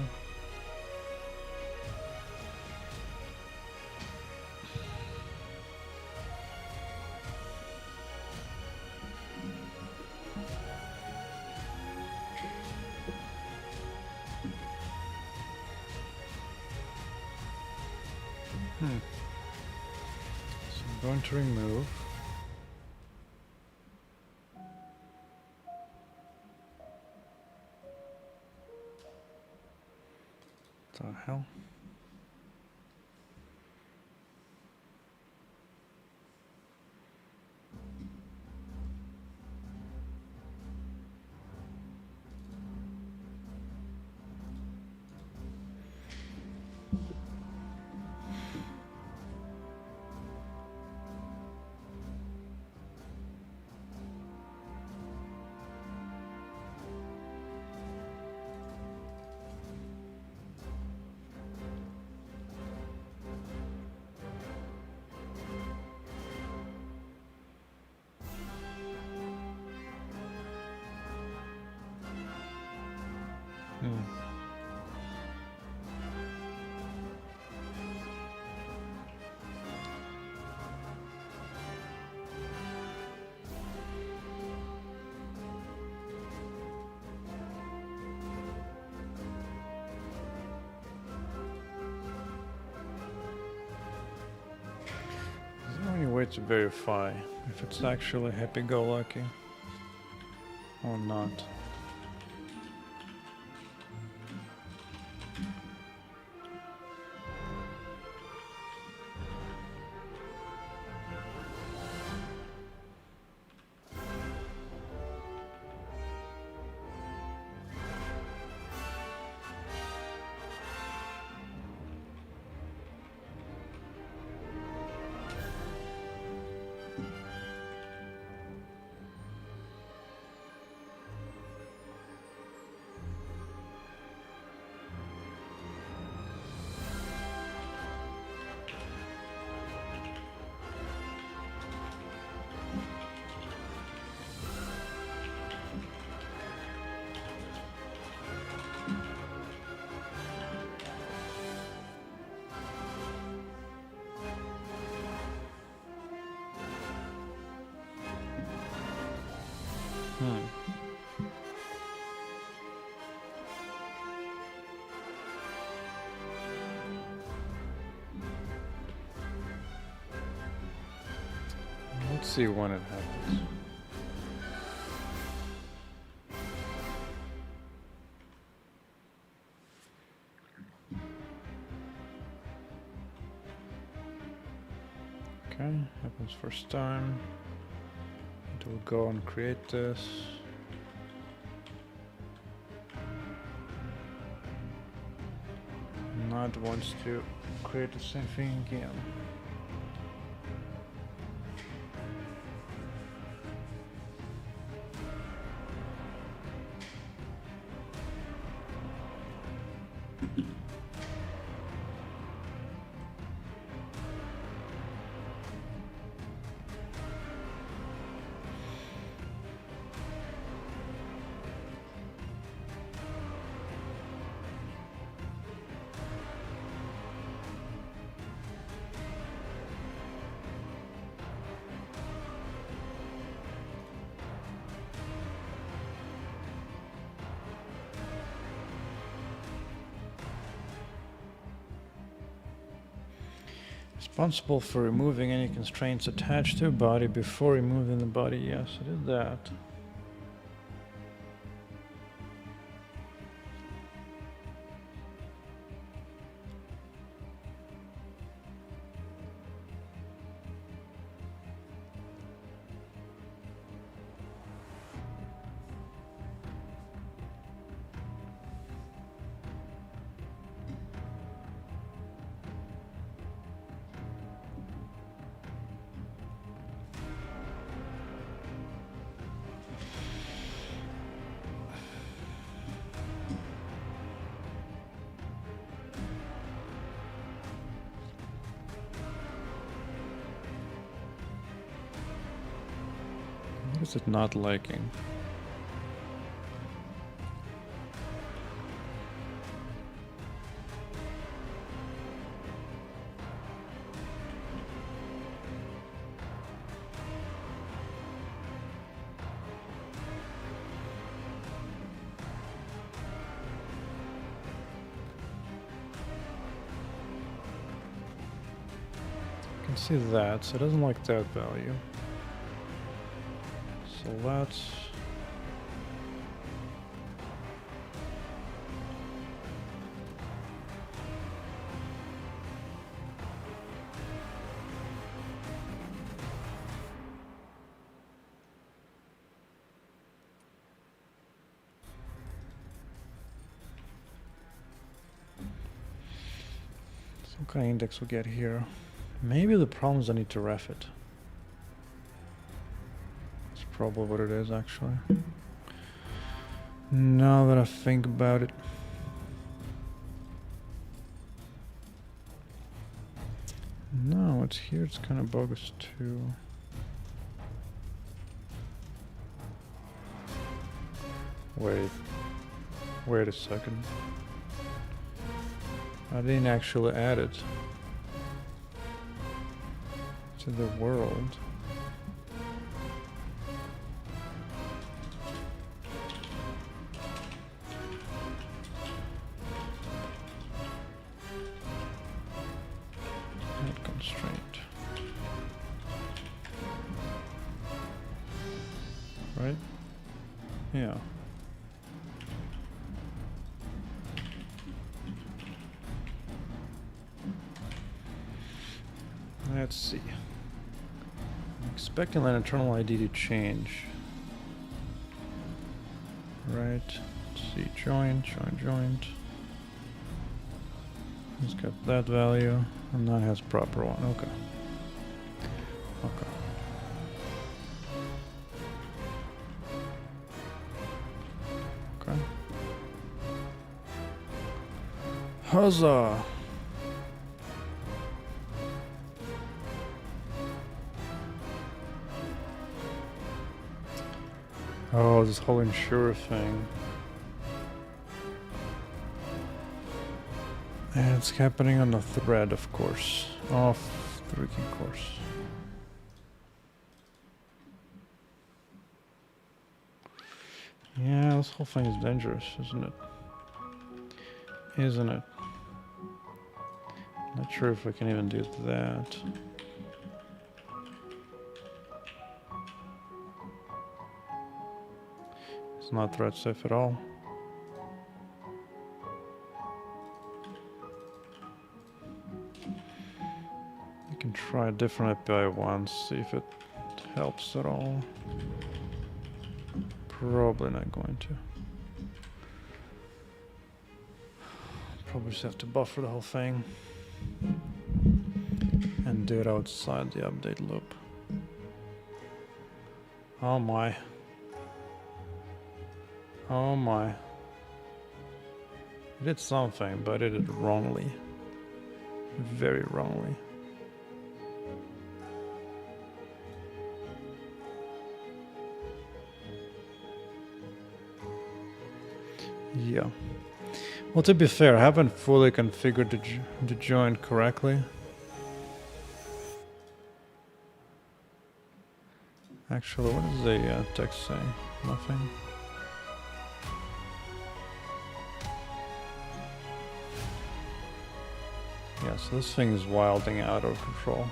So I'm going to remove. What the hell? Is there any way to verify if it's actually happy-go-lucky or not? Let's see when it happens. Okay, happens first time. It will go and create this. Now it wants to create the same thing again. Responsible for removing any constraints attached to a body before removing the body. Yes, it is that. What is it not liking? I can see that, so it doesn't like that value. So let's some kind of index we get here. Maybe the problem is I need to ref it. Probably what it is, actually. Now that I think about it. No, it's here, it's kind of bogus too. Wait a second. I didn't actually add it to the world. Constraint. Right? Yeah. Let's see. I'm expecting that internal ID to change. Right. Let's see. Joint. It's got that value, and that has proper one. Okay. Okay. Huzzah! Oh, this whole insure thing. And it's happening on the thread, of course. Of the freaking course. Yeah, this whole thing is dangerous, isn't it? Isn't it? Not sure if I can even do that. It's not thread safe at all. You can try a different API once, see if it helps at all. Probably not going to. Probably just have to buffer the whole thing and do it outside the update loop. Oh my. Oh my. I did something, but I did it wrongly. Very wrongly. Yeah. Well, to be fair, I haven't fully configured the joint correctly. Actually, what does the text say? Nothing. Yeah, so this thing is wilding out of control.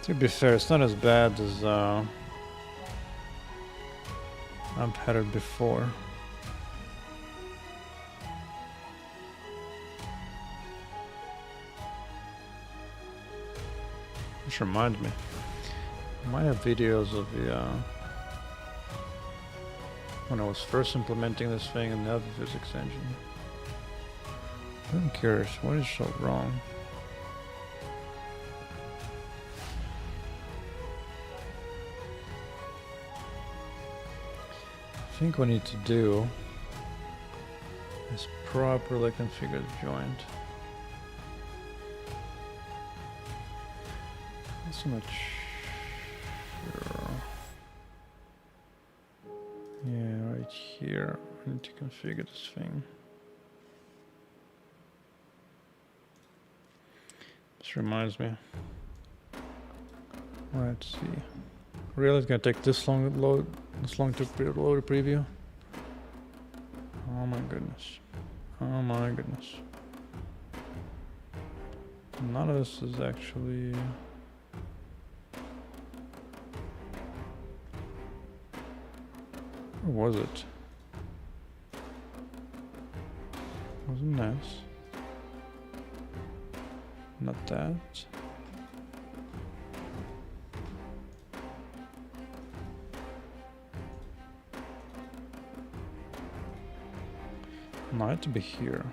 To be fair, it's not as bad as I've had it before. Which reminds me, I might have videos of the when I was first implementing this thing in the other physics engine. I'm curious, what is so wrong? I think what I need to do is properly configure the joint. Not so much sure. Yeah, right here. I need to configure this thing. This reminds me. Let's see. Really, it's gonna take this long to load. This long to load a preview. Oh my goodness. Oh my goodness. None of this is actually. Where was it? Wasn't this? Not that. No, it had to be here.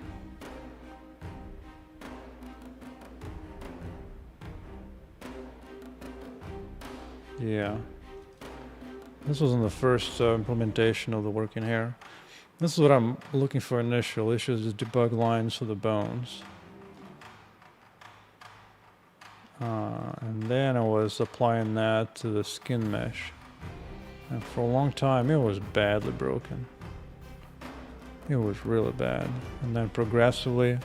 Yeah. This wasn't the first implementation of the working here. This is what I'm looking for initial issues, is debug lines for the bones. And then I was applying that to the skin mesh. And for a long time it was badly broken. It was really bad. And then progressively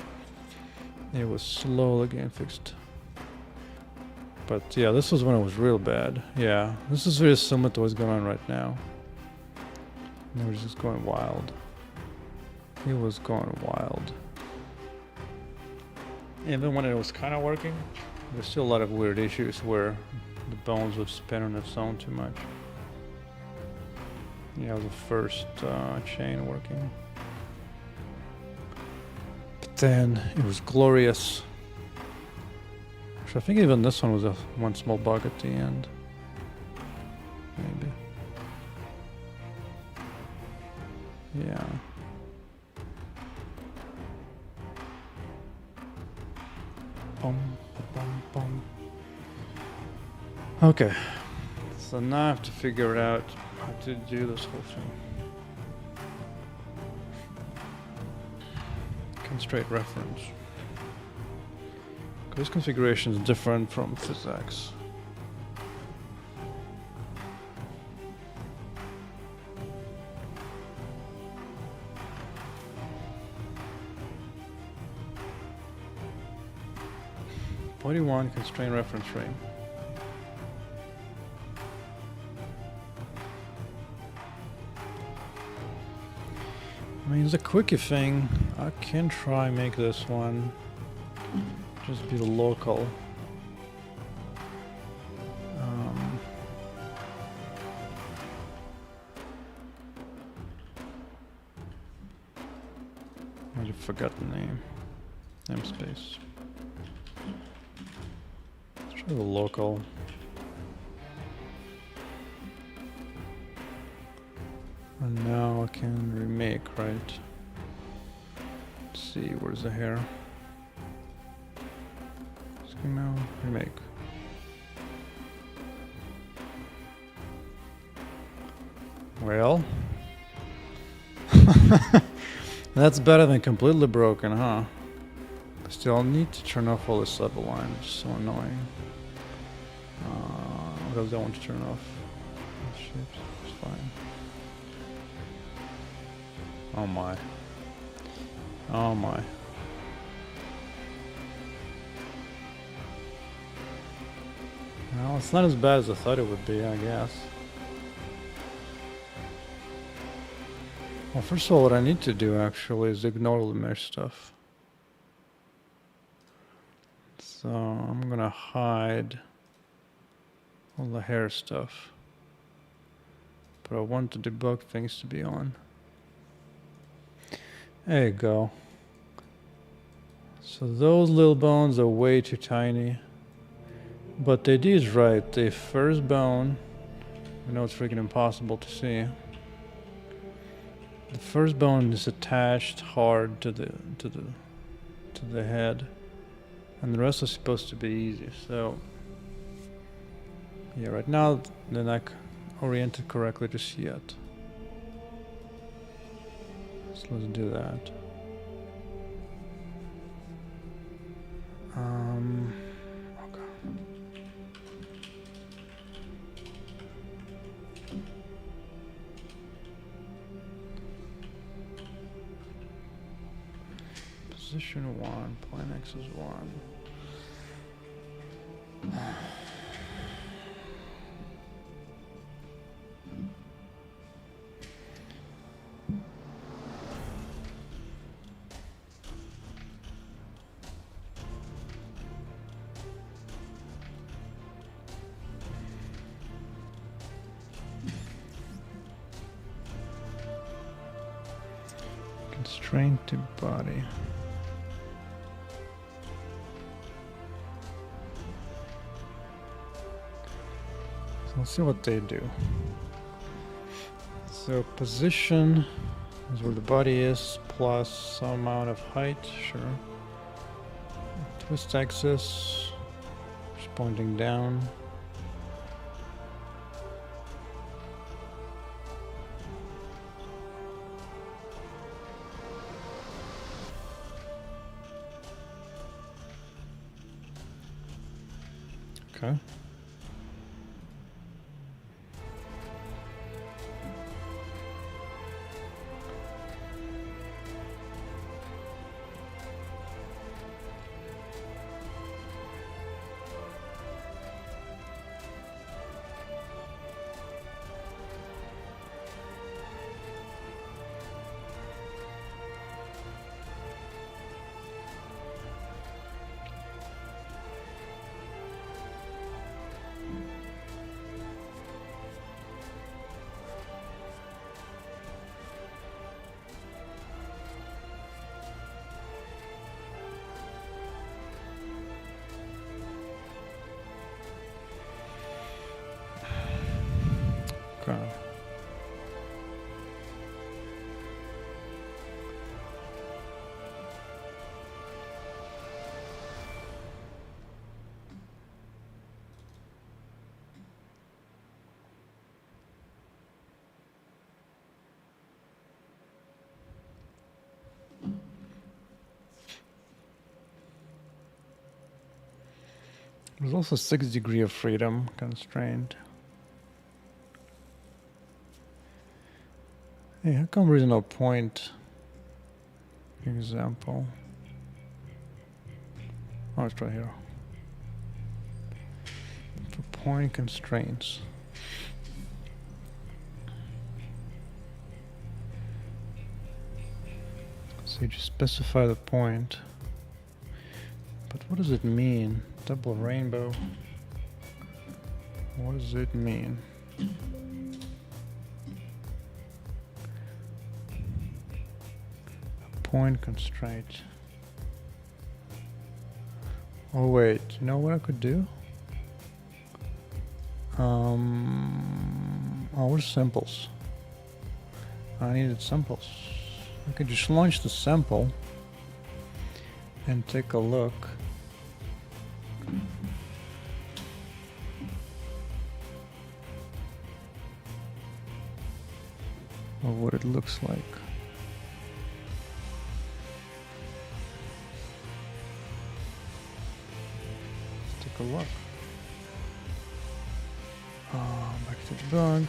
it was slowly getting fixed. But yeah, this was when it was real bad. Yeah, this is very similar to what's going on right now. It was just going wild. It was going wild. Even when it was kind of working, there's still a lot of weird issues where the bones would spin on its own too much. Yeah, the first chain working. But then it was glorious. I think even this one was one small bug at the end. Maybe. Yeah. Bum, bum, bum. Okay. So now I have to figure out how to do this whole thing. Constraint reference. This configuration is different from physics. Body 1 constraint reference frame. I mean, it's a quickie thing. I can try make this one just be local. I forgot the name. Namespace. Let's try the local. And now I can remake, right? Let's see, where's the hair? Now remake. Well, that's better than completely broken, huh? Still need to turn off all this level line, which is so annoying. What else do I want to turn off? Shapes, it's fine. Oh my. Oh my. Well, it's not as bad as I thought it would be, I guess. Well, first of all, what I need to do actually is ignore all the mesh stuff. So I'm gonna hide all the hair stuff. But I want the debug things to be on. There you go. So those little bones are way too tiny. But the idea is right. The first bone, I know it's freaking impossible to see. The first bone is attached hard to the head, and the rest is supposed to be easy. So yeah, right now they're not oriented correctly just yet. So let's do that. Okay. Position 1, plan X is 1. Constraint to body. So let's see what they do. So position is where the body is, plus some amount of height, sure. Twist axis, just pointing down. Okay. Okay. There's also 6 degree of freedom constraint. Hey, how come there is no point example? Oh, it's right here. For point constraints. So you just specify the point. But what does it mean? Double rainbow. What does it mean? Point constraint. Oh wait, you know what I could do? Oh, where's samples? I needed samples. I could just launch the sample and take a look. Of what it looks like. Let's take a look. Back to debug.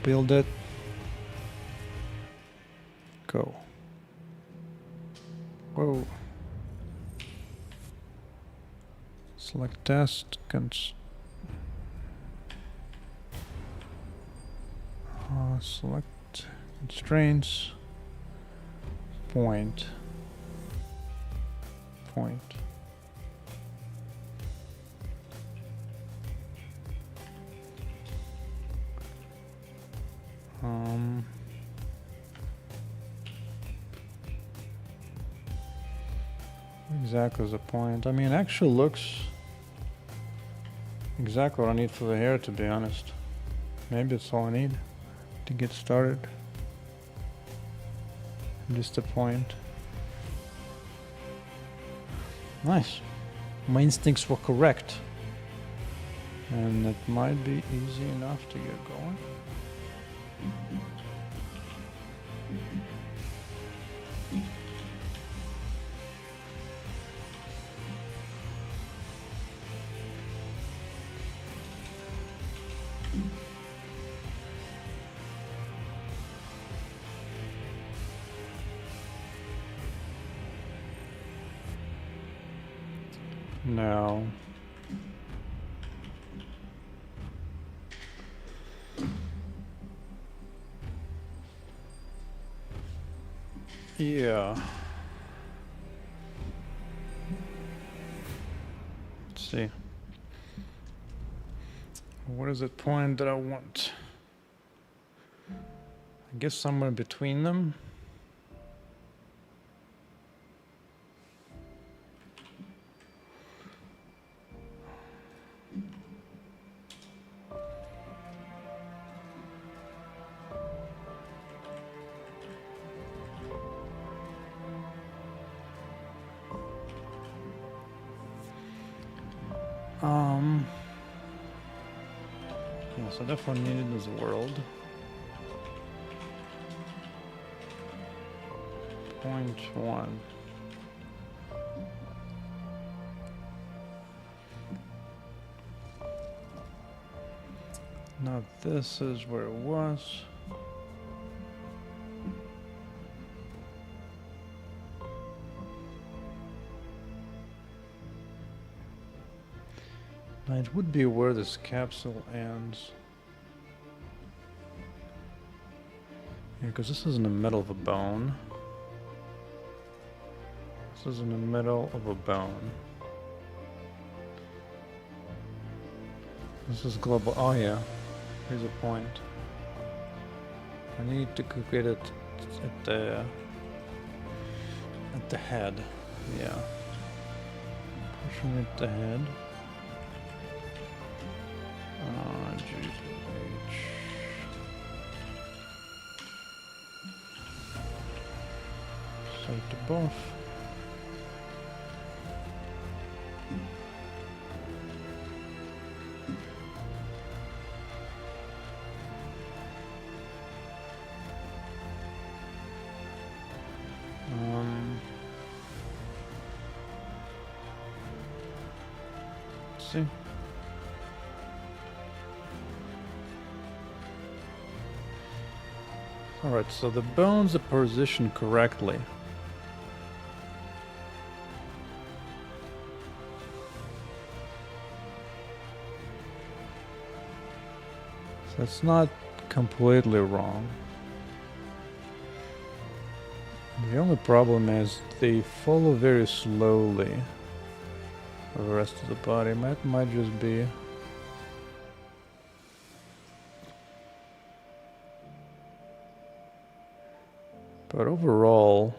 Build it. Go. Whoa. Select test. Select constraints. Point. Exactly is the point. I mean, it actually looks exactly what I need for the hair, to be honest. Maybe it's all I need to get started. Just a point. Nice. My instincts were correct. And it might be easy enough to get going. Now, yeah. Let's see. What is it point that I want? I guess somewhere between them. Yeah, so definitely needed this world. Point one. Now this is where it was. Now it would be where this capsule ends. Yeah, because this is in the middle of a bone. This is in the middle of a bone. This is global. Oh yeah, here's a point. I need to create it at the head. Yeah, pushing at the head. GH. Set to both. Let's see. Alright, so the bones are positioned correctly. So it's not completely wrong. The only problem is they follow very slowly for the rest of the body. Might just be but overall,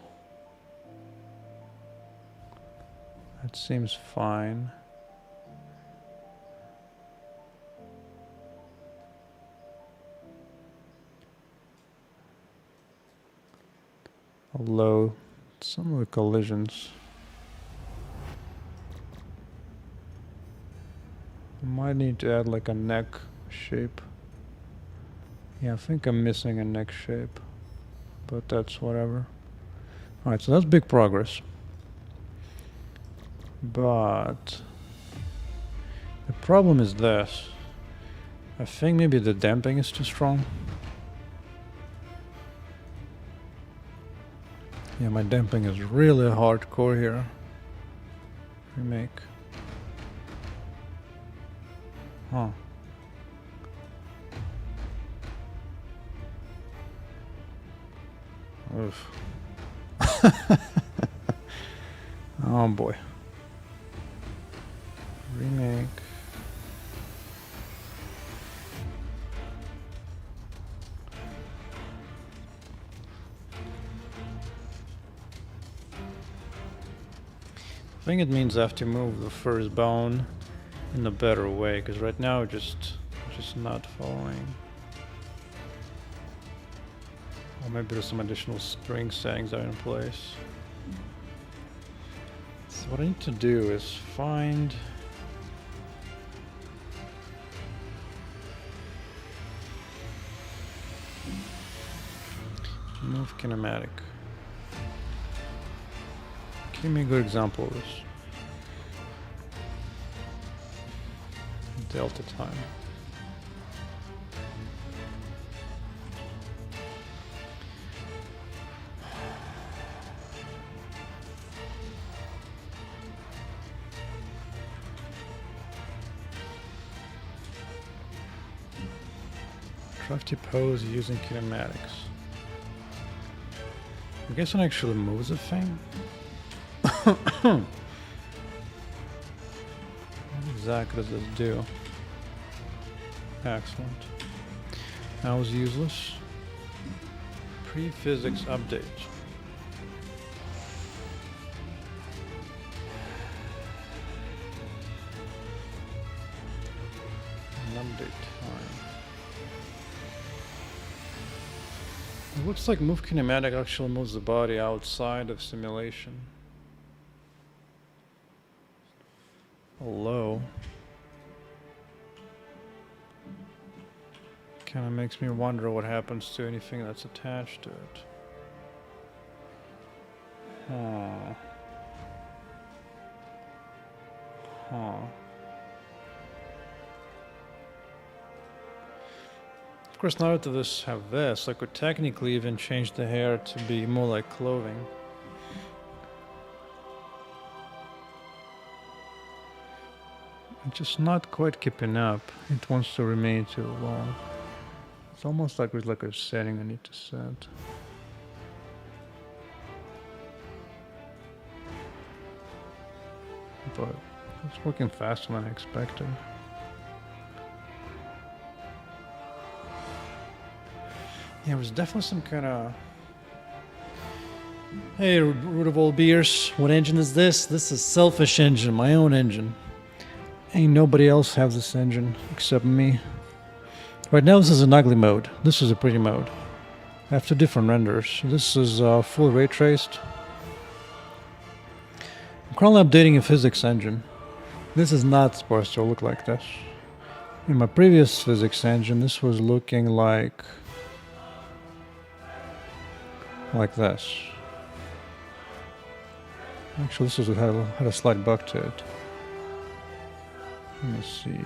it seems fine. Although, some of the collisions I might need to add like a neck shape. Yeah, I think I'm missing a neck shape. But that's whatever. Alright, so that's big progress. But the problem is this. I think maybe the damping is too strong. Yeah, my damping is really hardcore here. Remake. Huh. Oof. Oh boy. Remake. think it means I have to move the first bone in a better way, because right now it's just not following. Or maybe there's some additional string settings that are in place. So what I need to do is find move kinematic. Give me a good example of this. Delta time. Crafty pose using kinematics. I guess one actually moves a thing. What exactly does this do? Excellent. That was useless. Pre-physics update. An update time. It looks like move kinematic actually moves the body outside of simulation. Hello. Kind of makes me wonder what happens to anything that's attached to it. Huh. Of course, now that this have this, I could technically even change the hair to be more like clothing. It's just not quite keeping up. It wants to remain too long. It's almost like there's like a setting I need to set. But it's working faster than I expected. Yeah, it was definitely some kind of... Hey, root of all beers, what engine is this? This is selfish engine, my own engine. Ain't nobody else has this engine except me. Right now this is an ugly mode. This is a pretty mode. I have two different renders. This is full ray traced. I'm currently updating a physics engine. This is not supposed to look like this. In my previous physics engine, this was looking like this. Actually, this had a slight bug to it. Let me see.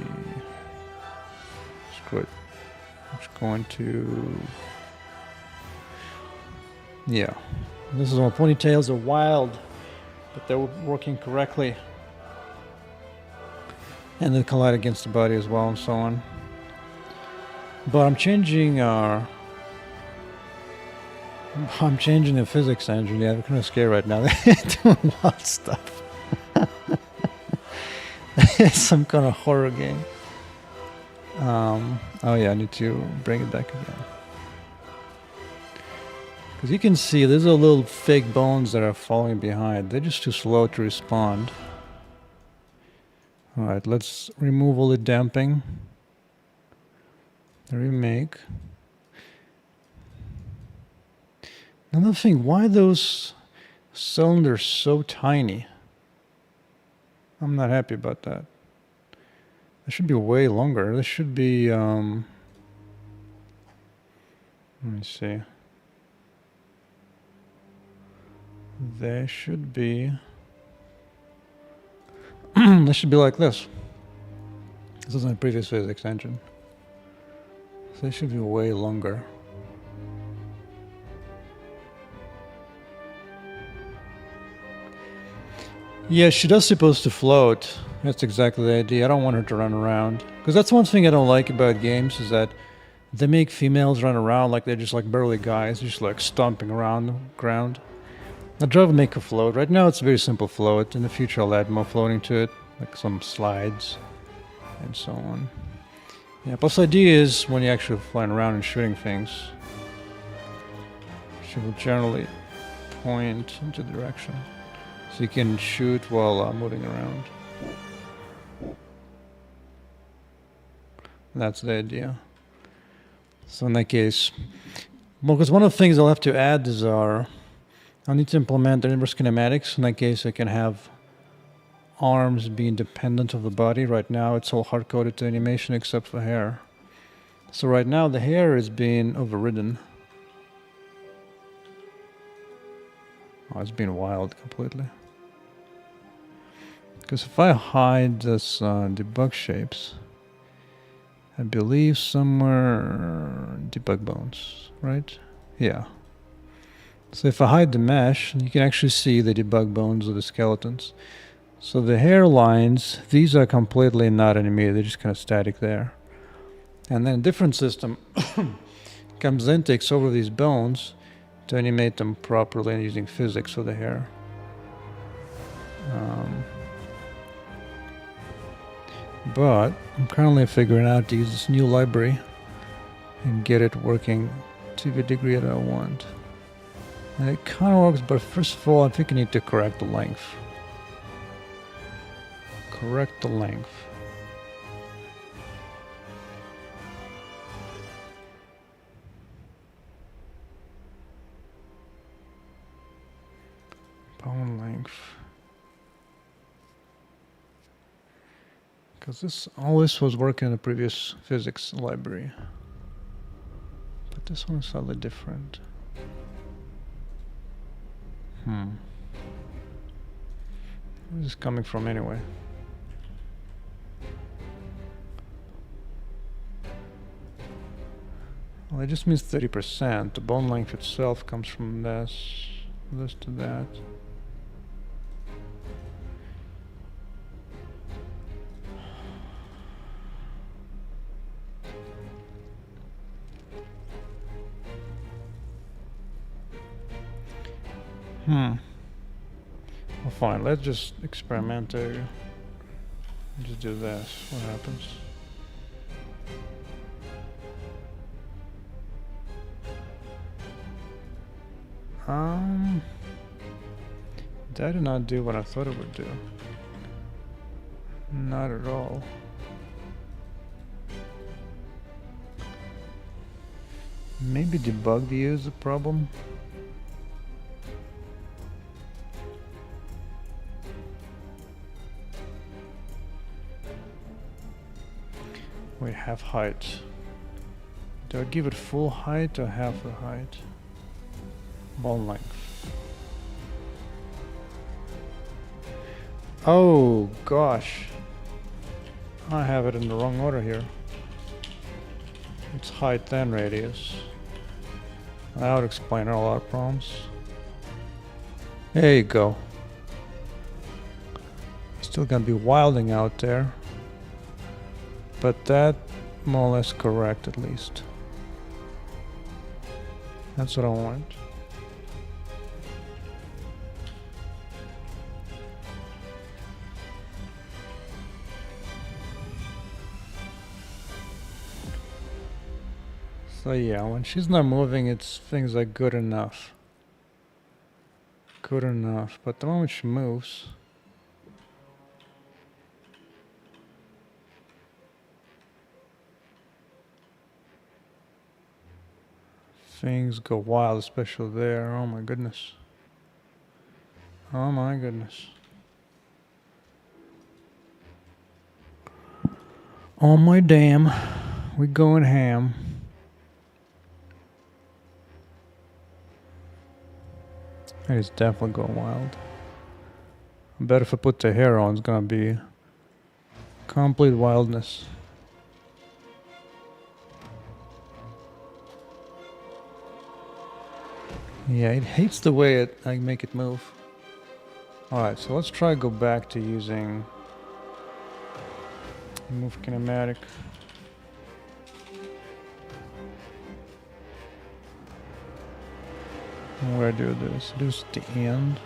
Screw it. I'm just going to... Yeah. This is all ponytails are wild, but they're working correctly. And they collide against the body as well and so on. But I'm changing the physics engine. Yeah, I'm kind of scared right now. They're doing wild stuff. It's some kind of horror game. Oh yeah, I need to bring it back again. Because you can see there's a little fake bones that are falling behind. They're just too slow to respond. Alright, let's remove all the damping. Remake. Another thing, why are those cylinders so tiny? I'm not happy about that. They should be way longer. They should be, let me see. They should be, they should be like this. This is my previous physics engine. So they should be way longer. Yeah, she does supposed to float. That's exactly the idea. I don't want her to run around. Because that's one thing I don't like about games, is that they make females run around like they're just like burly guys, just like stomping around the ground. I'd rather make her float. Right now it's a very simple float. In the future I'll add more floating to it, like some slides and so on. Yeah, plus the idea is when you're actually flying around and shooting things, she will generally point into the direction. So you can shoot while moving around. That's the idea. So in that case, well, because one of the things I'll have to add is I'll need to implement the inverse kinematics. In that case, I can have arms be independent of the body. Right now, it's all hard-coded to animation except for hair. So right now, the hair is being overridden. Oh, it's being wild completely. Because if I hide this debug shapes, I believe somewhere debug bones, right? Yeah. So if I hide the mesh, you can actually see the debug bones of the skeletons. So the hairlines, these are completely not animated, they're just kind of static there. And then a different system comes in, takes over these bones to animate them properly and using physics for the hair. But I'm currently figuring out to use this new library and get it working to the degree that I want. And it kind of works, but first of all, I think I need to correct the length. Correct the length. Bone length. Because all this was working in the previous physics library. But this one is slightly different. Where is this coming from anyway? Well, it just means 30%. The bone length itself comes from this to that. Well, fine. Let's just experiment there. Just do this. What happens? That did not do what I thought it would do. Not at all. Maybe debug view is the problem. We have height. Do I give it full height or half the height? Bone length. Oh gosh. I have it in the wrong order here. It's height then radius. That would explain a lot of problems. There you go. Still gonna be wilding out there. But that more or less correct at least. That's what I want. So yeah, when she's not moving, it's things like good enough. Good enough, but the moment she moves, things go wild, especially there. Oh my goodness. Oh my goodness. Oh my damn. We going ham. It is definitely going wild. I bet if I put the hair on, it's gonna be complete wildness. Yeah, it hates the way I make it move. Alright, so let's try go back to using move kinematic. Where do this? Do this at the end.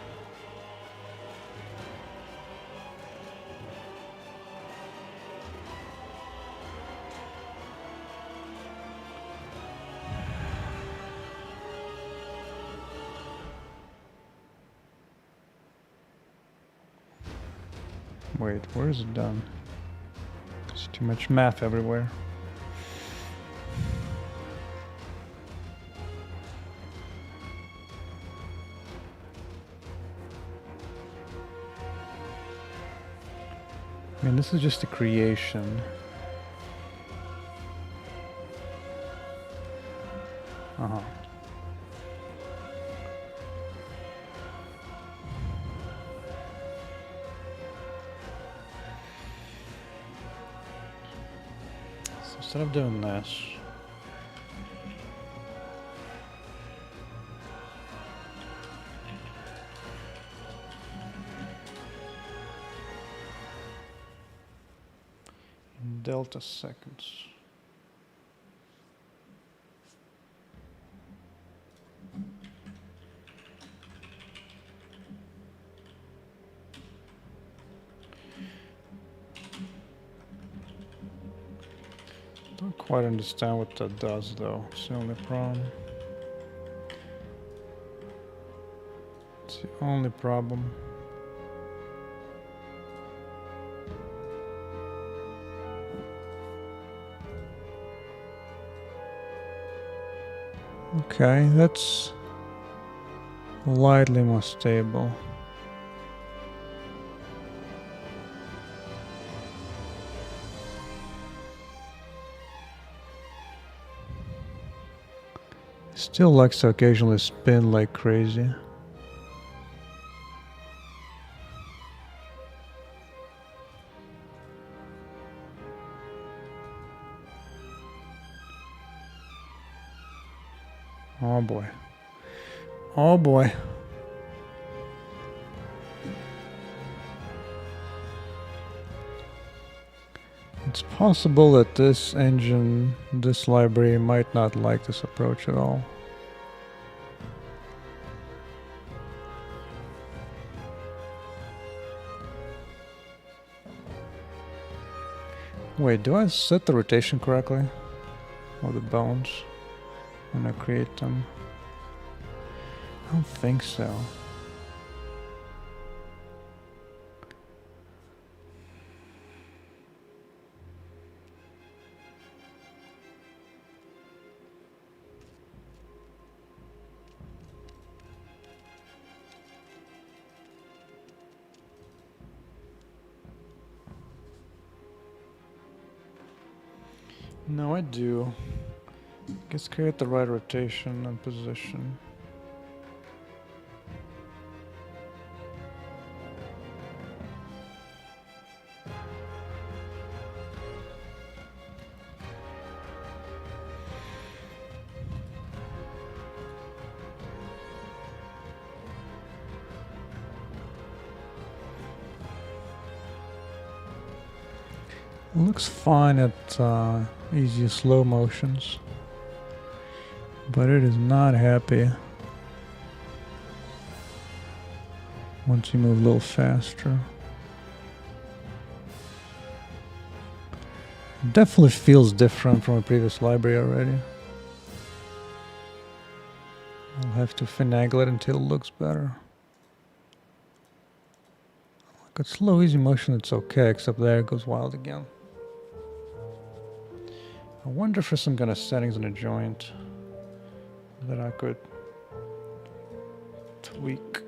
Wait, where is it done? There's too much math everywhere. I mean, this is just a creation. Uh-huh. So instead of doing this, in delta seconds. Don't quite understand what that does though. It's the only problem. It's the only problem. Okay, that's slightly more stable. Still likes to occasionally spin like crazy. Oh boy. Oh boy. It's possible that this engine, this library might not like this approach at all. Wait, do I set the rotation correctly? Of the bones when I create them? I don't think so. No, I do. Just create the right rotation and position. It looks fine at easy slow motions, but it is not happy once you move a little faster. It definitely feels different from a previous library already. I'll have to finagle it until it looks better. Like at slow easy motion it's okay, except there it goes wild again. I wonder if there's some kind of settings in a joint that I could tweak.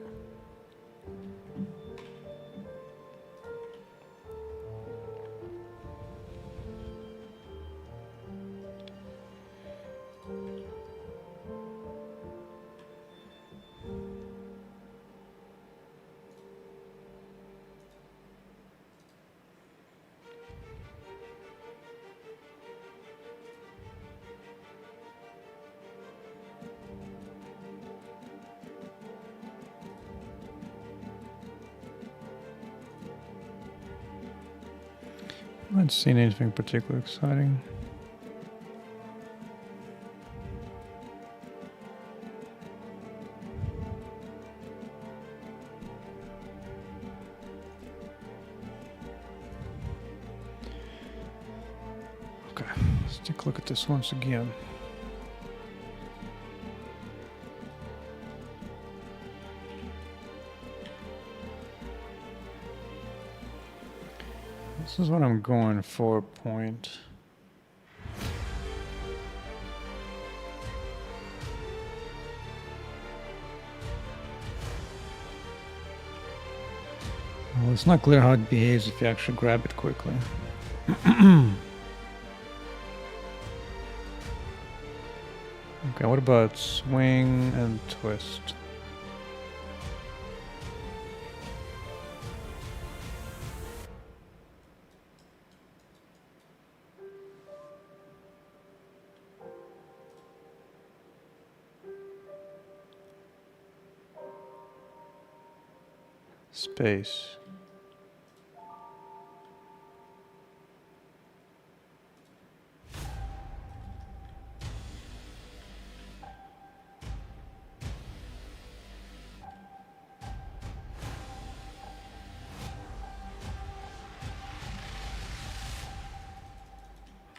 I haven't seen anything particularly exciting. Okay, let's take a look at this once again. This is what I'm going for, point. Well, it's not clear how it behaves if you actually grab it quickly. Okay, what about swing and twist? Space.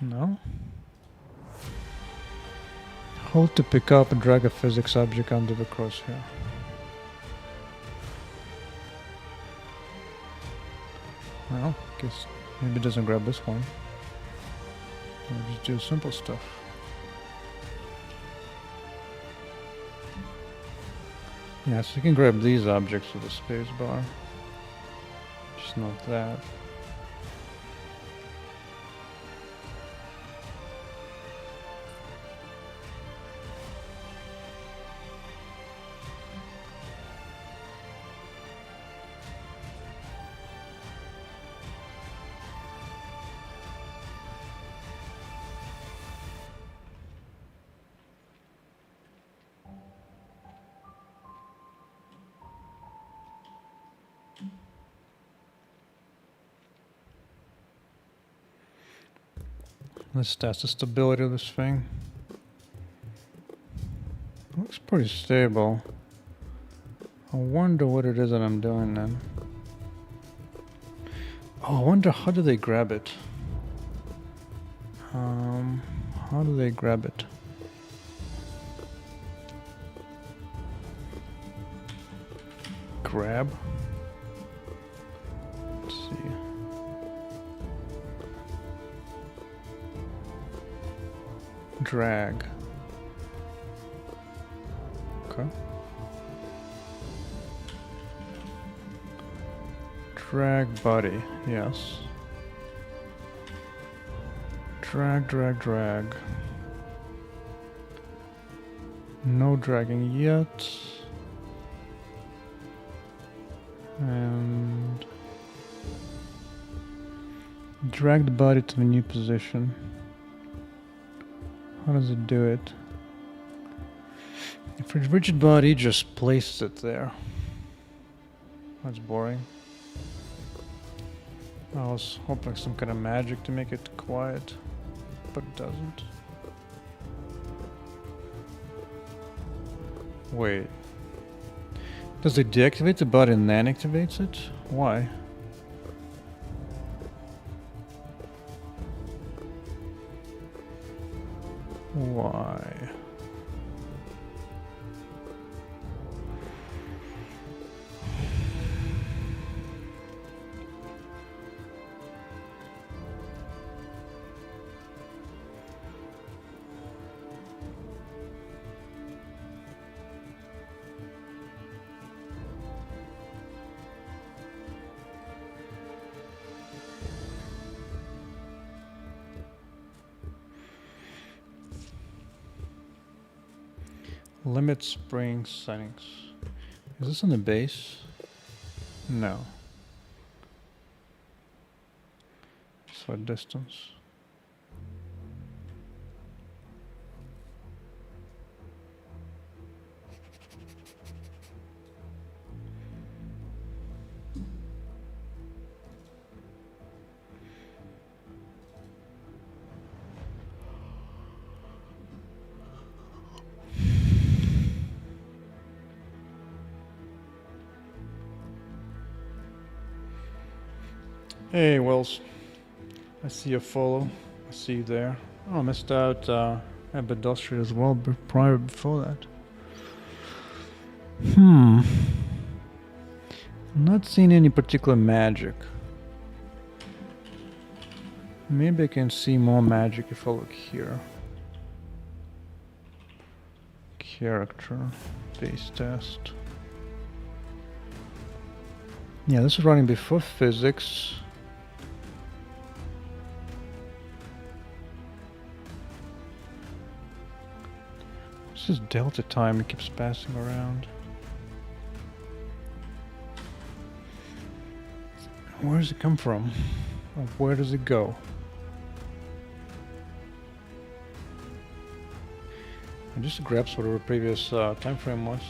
No? Hold to pick up and drag a physics object under the crosshair. Well, guess maybe it doesn't grab this one. We'll just do simple stuff. Yeah, so you can grab these objects with the space bar. Just not that. Let's test the stability of this thing. Looks pretty stable. I wonder what it is that I'm doing then. Oh, I wonder how do they grab it? How do they grab it? Grab? Let's see. Drag. Okay. Drag body, yes. Drag, drag, drag. No dragging yet. And drag the body to the new position. How does it do it? If it's rigid body, just place it there. That's boring. I was hoping some kind of magic to make it quiet, but it doesn't. Wait. Does it deactivate the body and then activates it? Why? Why? Limit spring settings. Is this on the base? No. So distance. Hey, Wells. I see you follow. I see you there. Oh, I missed out Abadostri as well prior before that. I'm not seeing any particular magic. Maybe I can see more magic if I look here. Character base test. Yeah, this is running before physics. This is delta time, it keeps passing around. Where does it come from? Or where does it go? I just grabs whatever previous time frame was.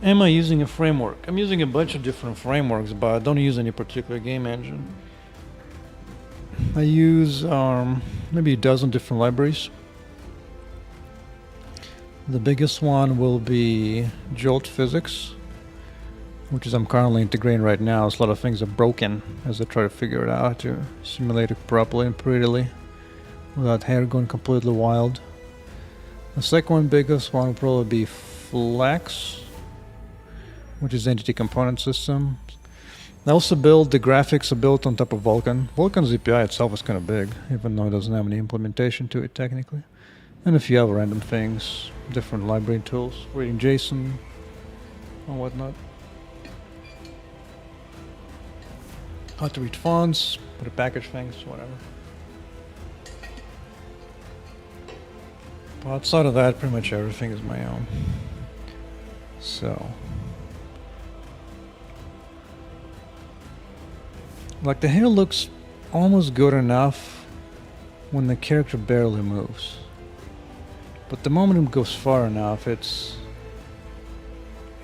Am I using a framework? I'm using a bunch of different frameworks, but I don't use any particular game engine. I use maybe a dozen different libraries. The biggest one will be Jolt physics, which is I'm currently integrating right now. So a lot of things are broken as I try to figure it out how to simulate it properly and prettily without hair going completely wild. The second one, biggest one, will probably be Flex, which is entity component system. I also build the graphics are built on top of Vulkan. Vulkan's API itself is kind of big, even though it doesn't have any implementation to it technically. And a few other random things, different library tools, reading JSON and whatnot. How to read fonts, how to package things, whatever. But outside of that, pretty much everything is my own. So, like the hair looks almost good enough when the character barely moves. But the moment it goes far enough, it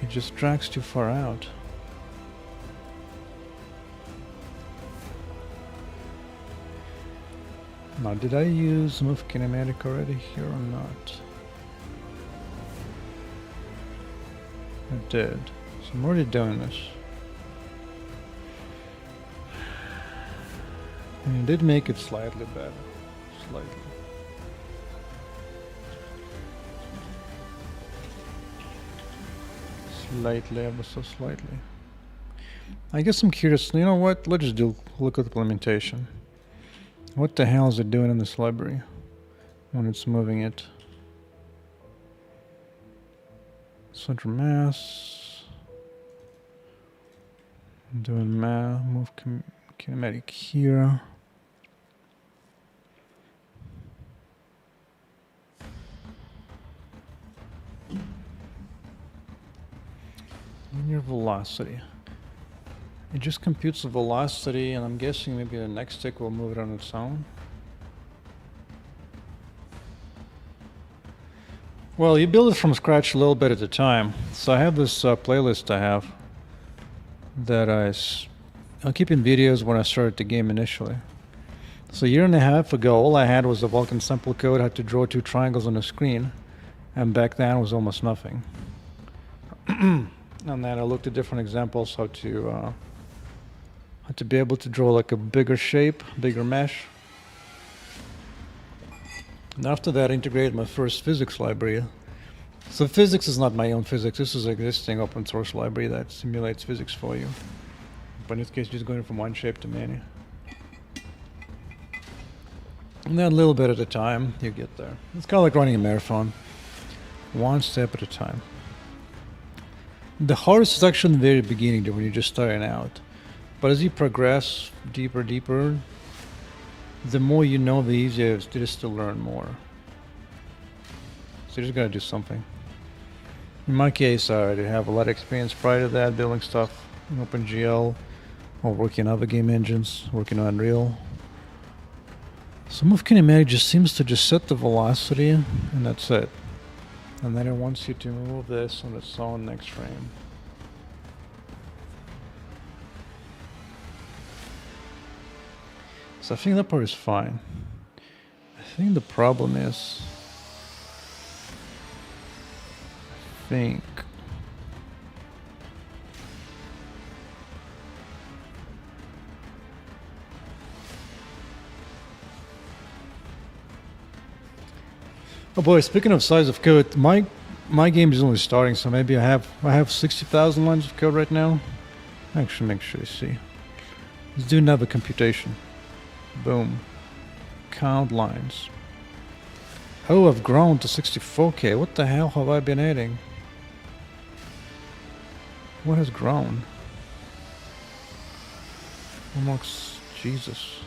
just drags too far out. Now, did I use move kinematic already here or not? I did. So I'm already doing this. And it did make it slightly better. Slightly. Slightly, ever so slightly. I guess I'm curious, you know what? Let's just look at the implementation. What the hell is it doing in this library when it's moving it? Center mass. I'm doing move kinematic here. Linear velocity. It just computes the velocity, and I'm guessing maybe the next tick will move it on its own. Well, you build it from scratch a little bit at a time. So I have this playlist I have that I'll keep in videos when I started the game initially. So a year and a half ago, all I had was the Vulkan sample code. I had to draw 2 triangles on the screen, and back then it was almost nothing. And then I looked at different examples how to be able to draw like a bigger shape, bigger mesh. And after that, I integrated my first physics library. So physics is not my own physics. This is an existing open source library that simulates physics for you. But in this case, just going from one shape to many. And then a little bit at a time, you get there. It's kind of like running a marathon. One step at a time. The hardest is actually in the very beginning when you're just starting out. But as you progress deeper, the more you know, the easier it is to learn more. So you just gotta do something. In my case, I already have a lot of experience prior to that, building stuff in OpenGL, or working on other game engines, working on Unreal. So Move Kinematic just seems to just set the velocity, and that's it. And then it wants you to move this on its own next frame. So I think that part is fine. I think the problem is, oh boy, speaking of size of code, my game is only starting, so maybe I have 60,000 lines of code right now. Actually, make sure you see. Let's do another computation. Boom. Count lines. Oh, I've grown to 64k. What the hell have I been adding? What has grown? Amongst Jesus.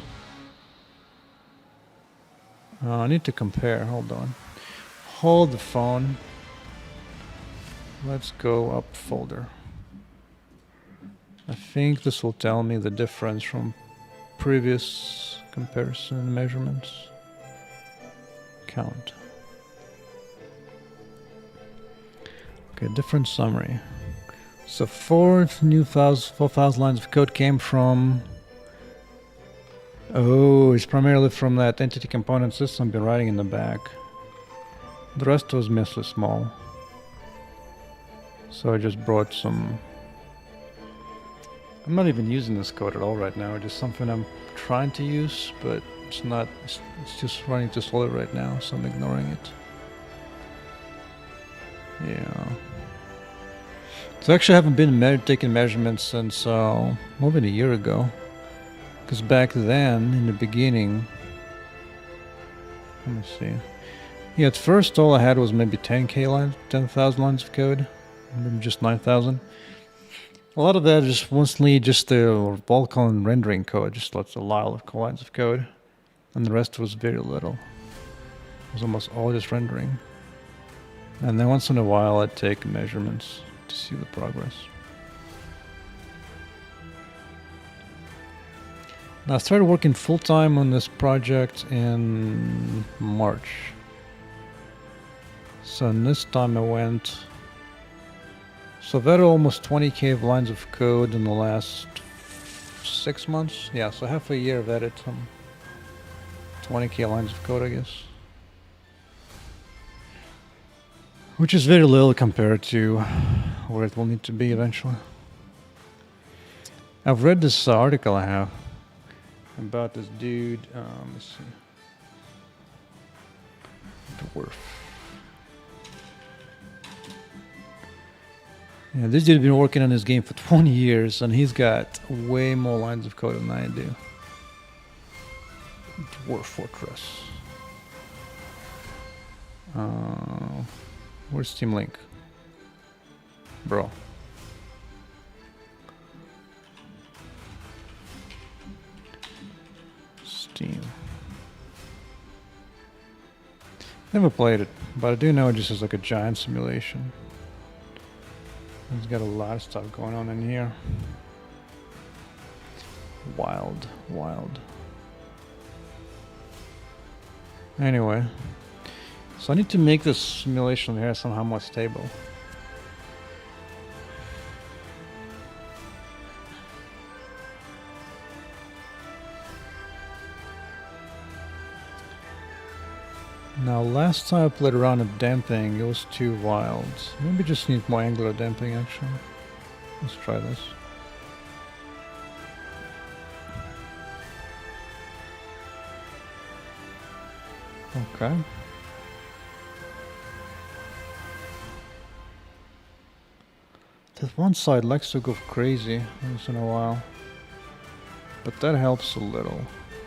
I need to compare. Hold on. Hold the phone. Let's go up folder. I think this will tell me the difference from previous comparison measurements. Count. Okay, different summary. So 4,000 lines of code came from... Oh, it's primarily from that entity component system I've been writing in the back. The rest was mostly small. So I just brought some... I'm not even using this code at all right now. It's just something I'm trying to use, but it's not... It's just running too slowly right now, so I'm ignoring it. Yeah. So actually I haven't been taking measurements since more than a year ago. Because back then, in the beginning... Let me see. Yeah, at first all I had was maybe 10k lines, 10,000 lines of code. Maybe just 9,000. A lot of that is mostly just the bulk on rendering code, just lots of lines of code. And the rest was very little. It was almost all just rendering. And then once in a while I'd take measurements to see the progress. Now I started working full-time on this project in March. So in this time I went... So I've had almost 20k of lines of code in the last 6 months. Yeah, so half a year I've added some 20k lines of code, I guess. Which is very little compared to where it will need to be eventually. I've read this article I have about this dude, let's see. Dwarf. Yeah, this dude's been working on this game for 20 years and he's got way more lines of code than I do. Dwarf Fortress. Where's Steam Link? Bro. Steam. Never played it, but I do know it just is like a giant simulation. It's got a lot of stuff going on in here. Wild, wild. Anyway. So I need to make this simulation here somehow more stable. Now last time I played around with damping, it was too wild. Maybe just need more angular damping actually. Let's try this. Okay. That one side likes to go crazy once in a while. But that helps a little.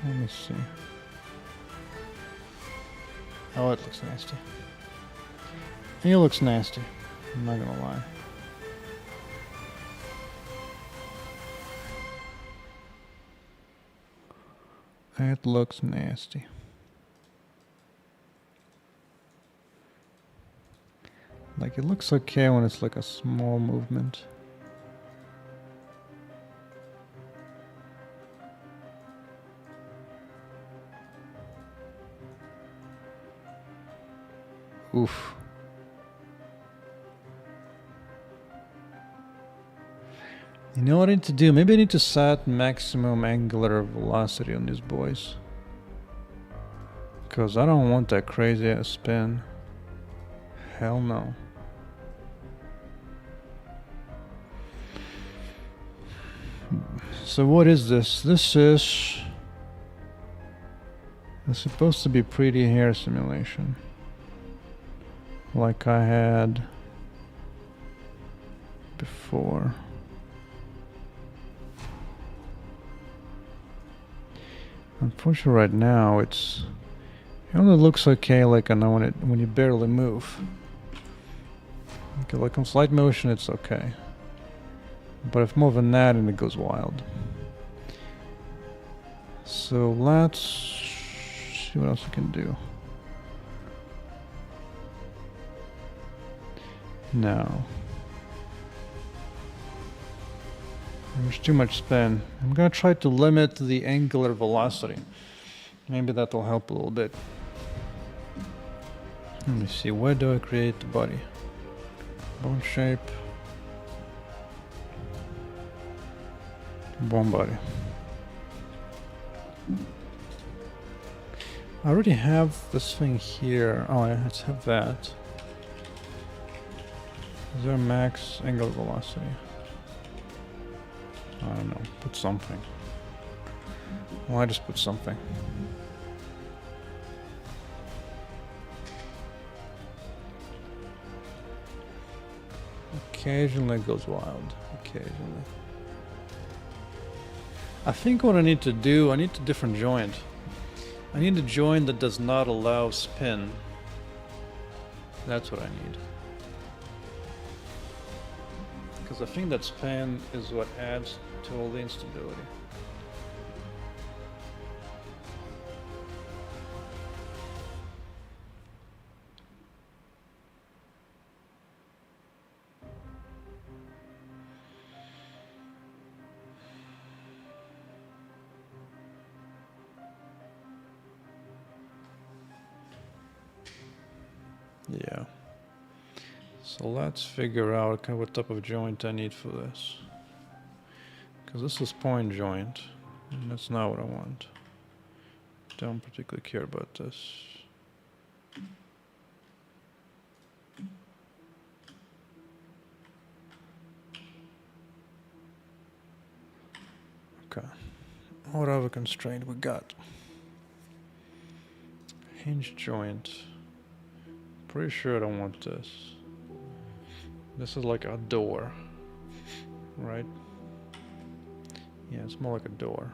Let me see. Oh, it looks nasty. It looks nasty. I'm not gonna lie. It looks nasty. Like it looks okay when it's like a small movement. Oof. You know what I need to do? Maybe I need to set maximum angular velocity on these boys. Because I don't want that crazy ass spin. Hell no. So what is this? This is... It's supposed to be pretty hair simulation. Like I had before. I'm For sure, right now it only looks okay, like I know when you barely move. Okay, like on slight motion, it's okay. But if more than that, and it goes wild. So let's see what else we can do. No. There's too much spin. I'm gonna try to limit the angular velocity. Maybe that'll help a little bit. Let me see, where do I create the body? Bone shape. Bone body. I already have this thing here. Oh, I have to have that. Is there a max angular velocity? I don't know. Put something. Well, I just put something. Occasionally it goes wild. Occasionally. I think what I need to do, I need a different joint. I need a joint that does not allow spin. That's what I need. Because I think that spin is what adds to all the instability. Yeah. So let's figure out kind of what type of joint I need for this. Because this is point joint, and that's not what I want. Don't particularly care about this. Okay. What other constraint we got? Hinge joint. Pretty sure I don't want this. This is like a door, right? Yeah, it's more like a door.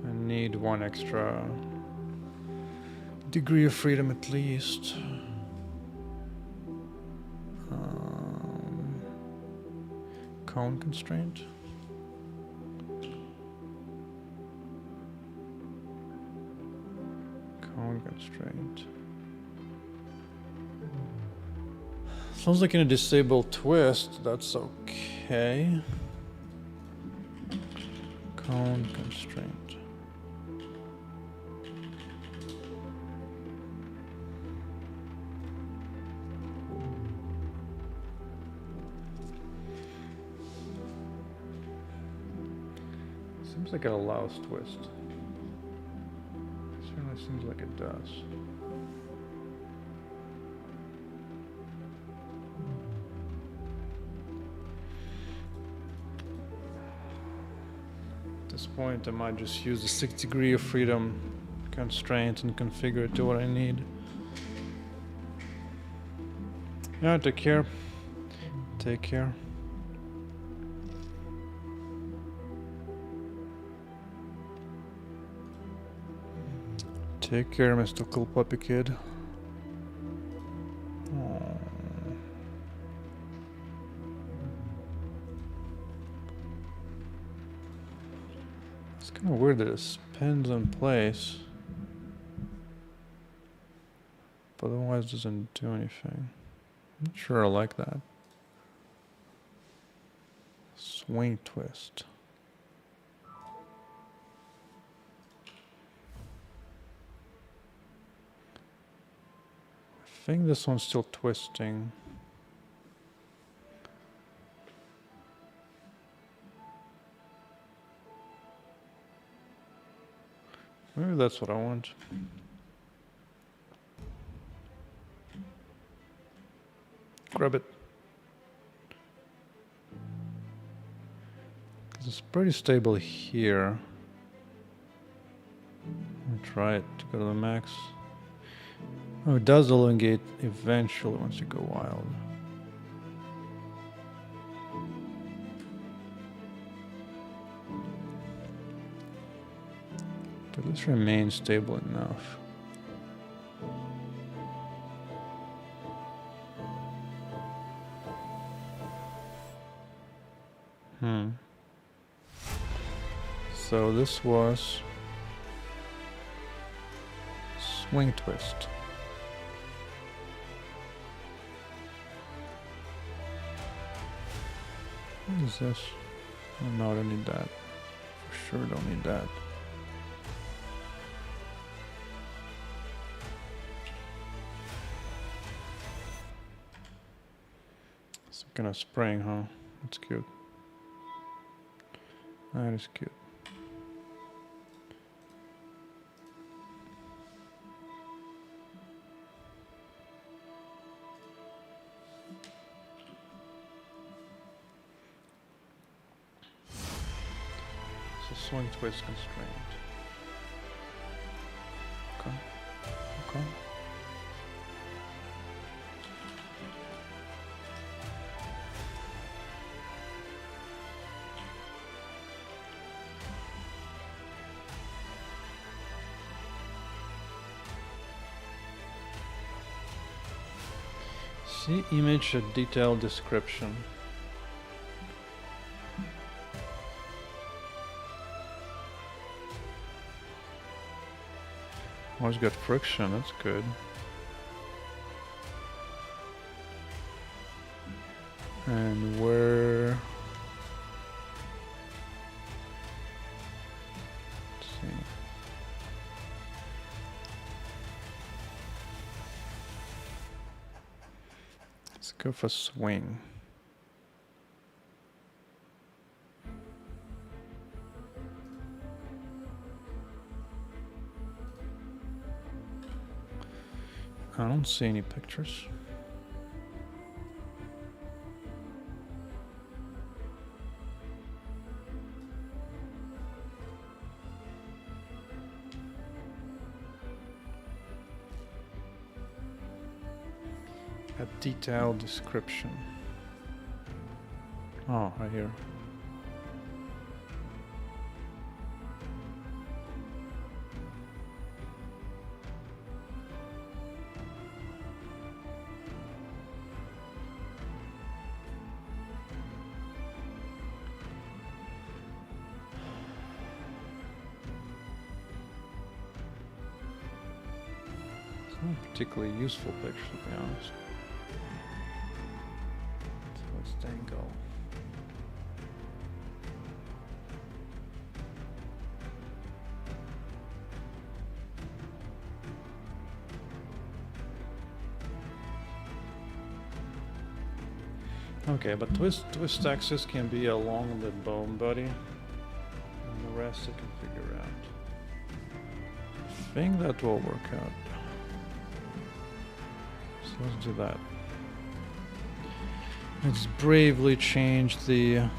I need one extra degree of freedom at least. Cone constraint. Cone constraint. Sounds like in a disabled twist, that's okay. Cone constraint. Seems like it allows twist. It certainly seems like it does. At this point, I might just use the 6 degree of freedom constraint and configure it to what I need. Yeah, take care. Take care. Take care, Mr. Cool Puppy Kid. Aww. It's kind of weird that it spins in place, but otherwise doesn't do anything. I'm not sure I like that. Swing twist. I think this one's still twisting. Maybe that's what I want. Grab it. It's pretty stable here. I'll try it to go to the max. Oh, it does elongate eventually once you go wild. But let's remain stable enough. So this was swing twist. What is this? Oh no, I don't need that. For sure don't need that. Some kind of spring, huh? That's cute. That is cute. Swing twist constraint. Okay. Okay. See image at detailed description. Oh, it's got friction, that's good. And where... Let's see. Let's go for swing. I don't see any pictures. A detailed description. Oh, right here. Not a particularly useful picture, to be honest. So let's dangle. Okay, but twist axis can be along the bone body, and the rest I can figure out. I think that will work out. So let's do that. Let's bravely change the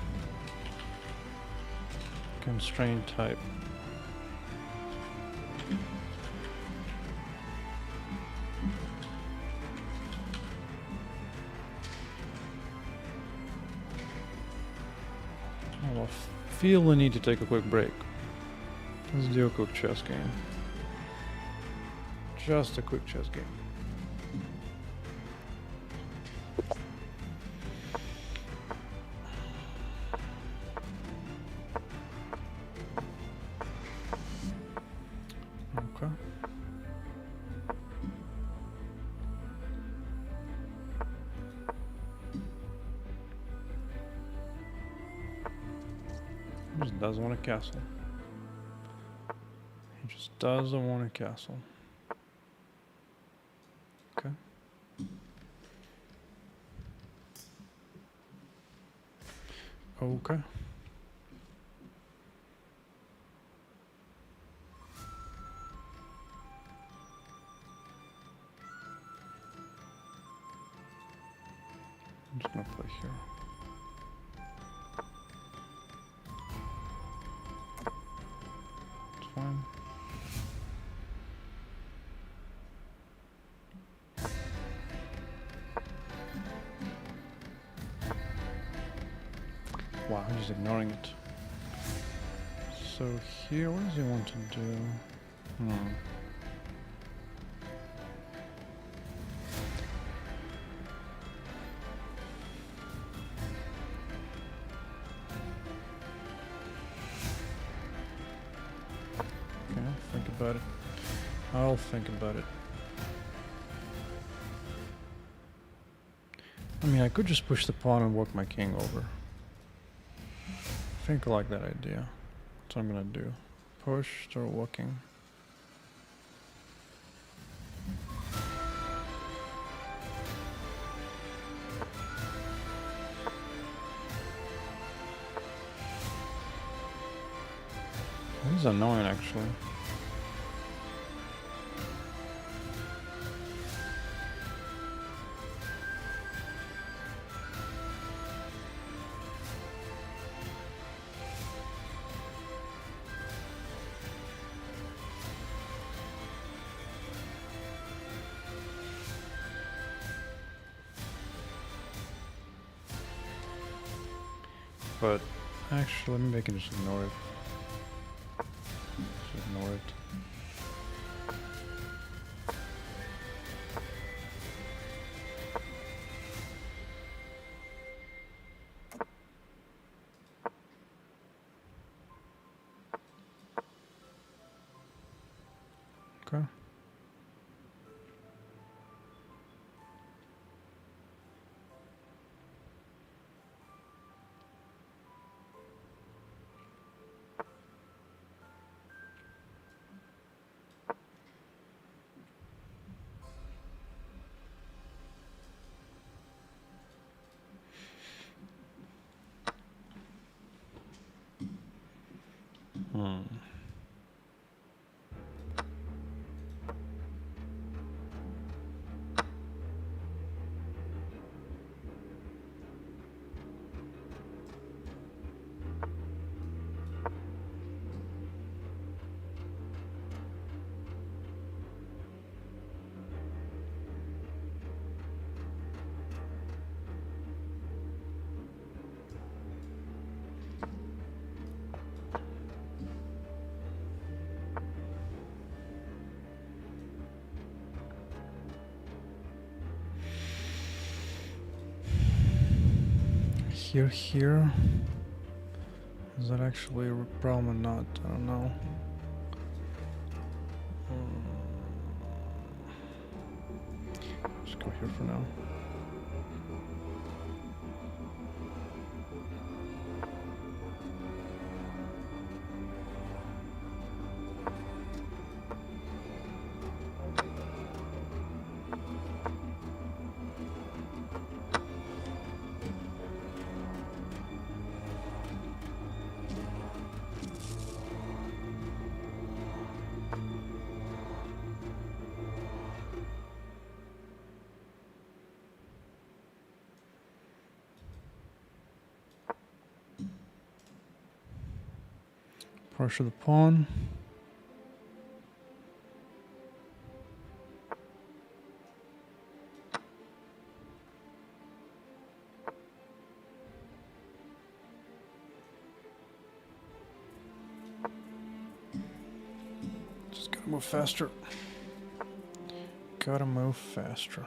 constraint type. I feel we need to take a quick break. Let's do a quick chess game. Just a quick chess game. Okay. He just doesn't want a castle. He just doesn't want a castle. Okay. Okay. I'm just gonna play here. It's fine. Wow, I'm just ignoring it. So here, what does he want to do? Okay, think about it. I'll think about it. I mean, I could just push the pawn and work my king over. I think I like that idea. That's what I'm gonna do. Push, start walking. This is annoying, actually. But actually, maybe I can just ignore it. Just ignore it. Okay. Here. Is that actually a problem or not? I don't know. Just go here for now. Pressure the pawn. Just gotta move faster. Gotta move faster.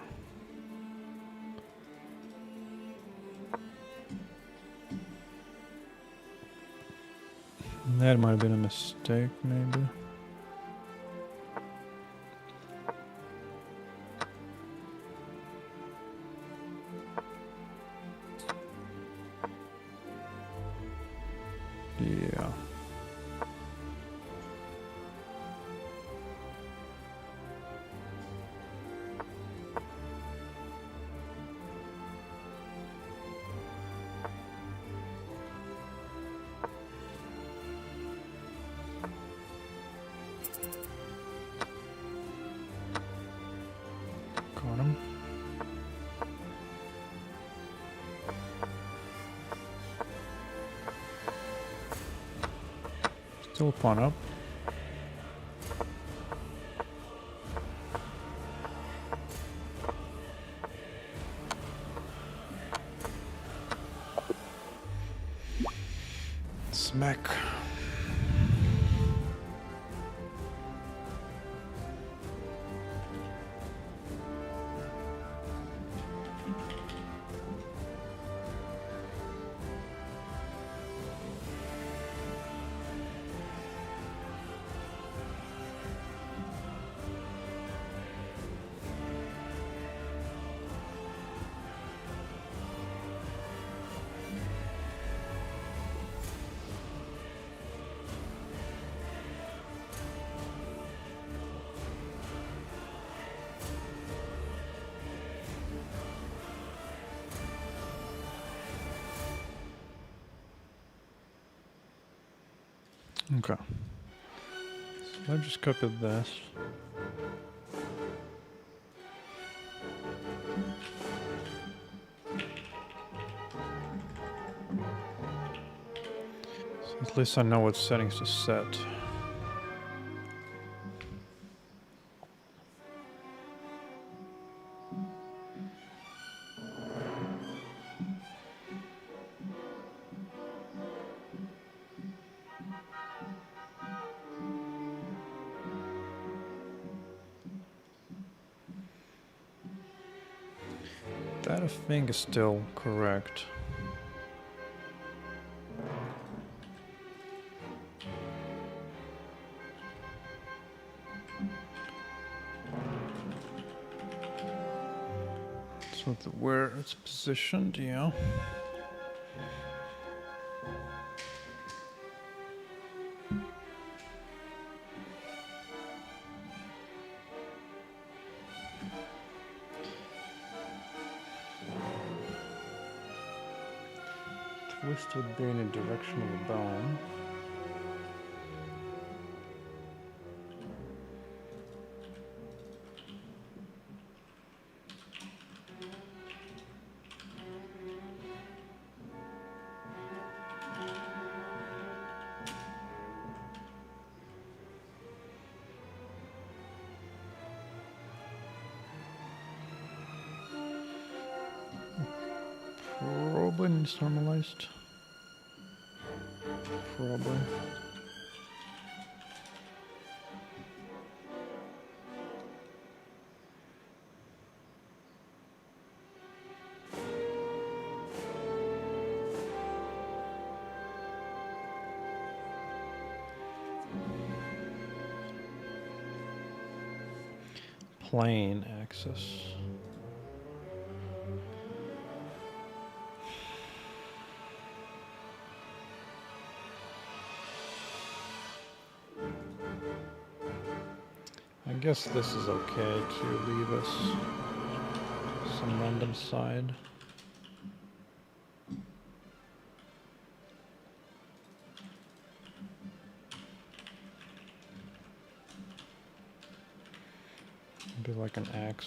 That might have been a mistake, maybe. Yeah. Got him. Still pawn up. Smack. Okay. So I just copied this. So at least I know what settings to set. That I think is still correct. So where it's positioned, yeah. Twist would be in the direction of the bone. Probably needs normalized. Probably. Plane axis. I guess this is okay to leave us some random side. Be like an X.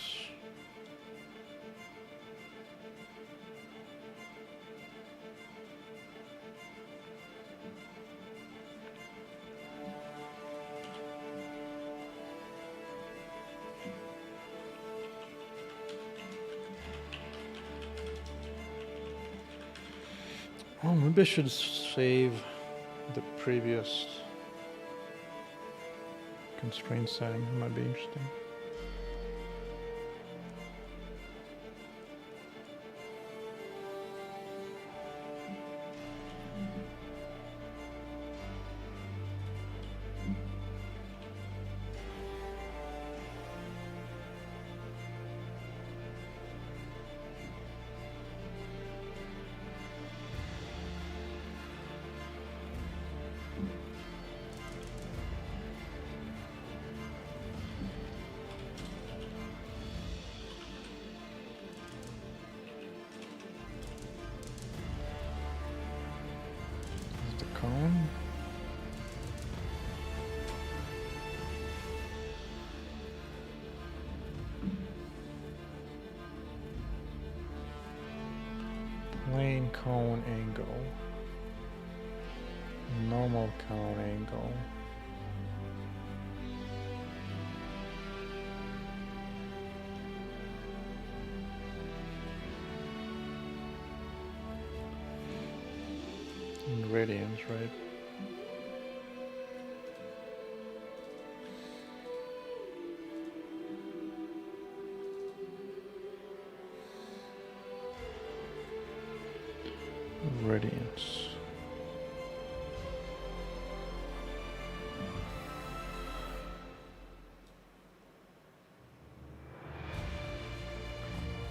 Oh, maybe I should save the previous constraint setting. It might be interesting. Cone. Plane cone angle. Normal cone angle. Radians, right? Radians.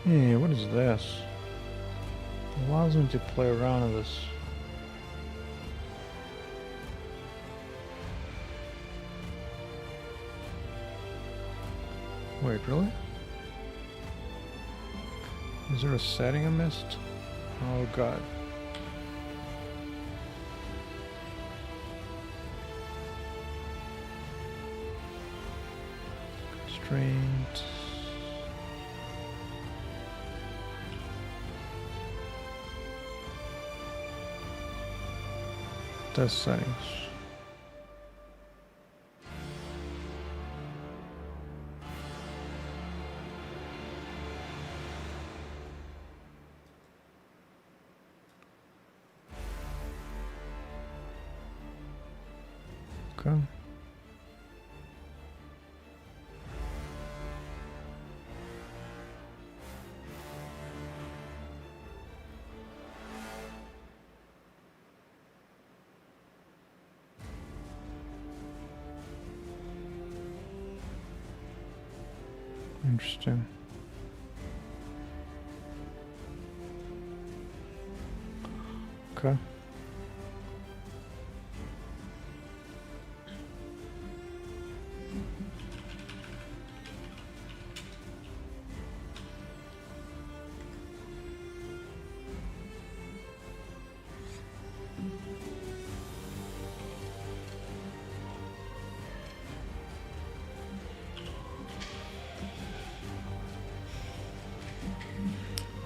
Hey, what is this? It allows me to play around with this. Wait, really? Is there a setting I missed? Oh god. Constraint. Test settings. Okay. Interesting. Okay.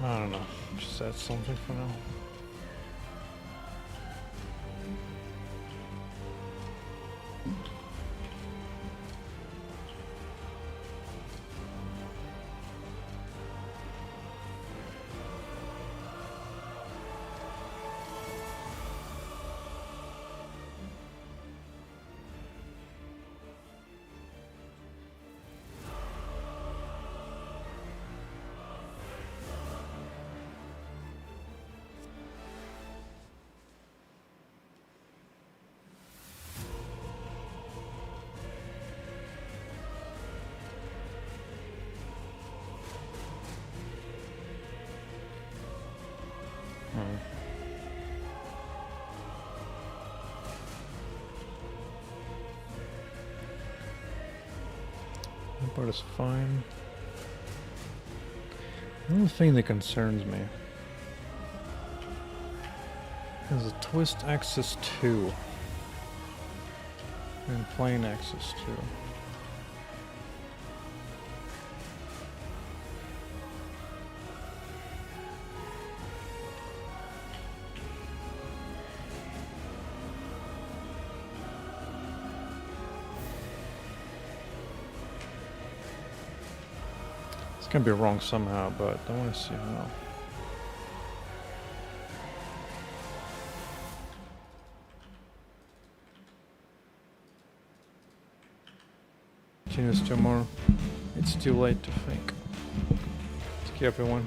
I don't know. Just add something for now. That part is fine. The only thing that concerns me is a twist axis 2 and plane axis 2. It's gonna be wrong somehow, but I want to see how. Continues tomorrow. It's too late to think. Take care, everyone.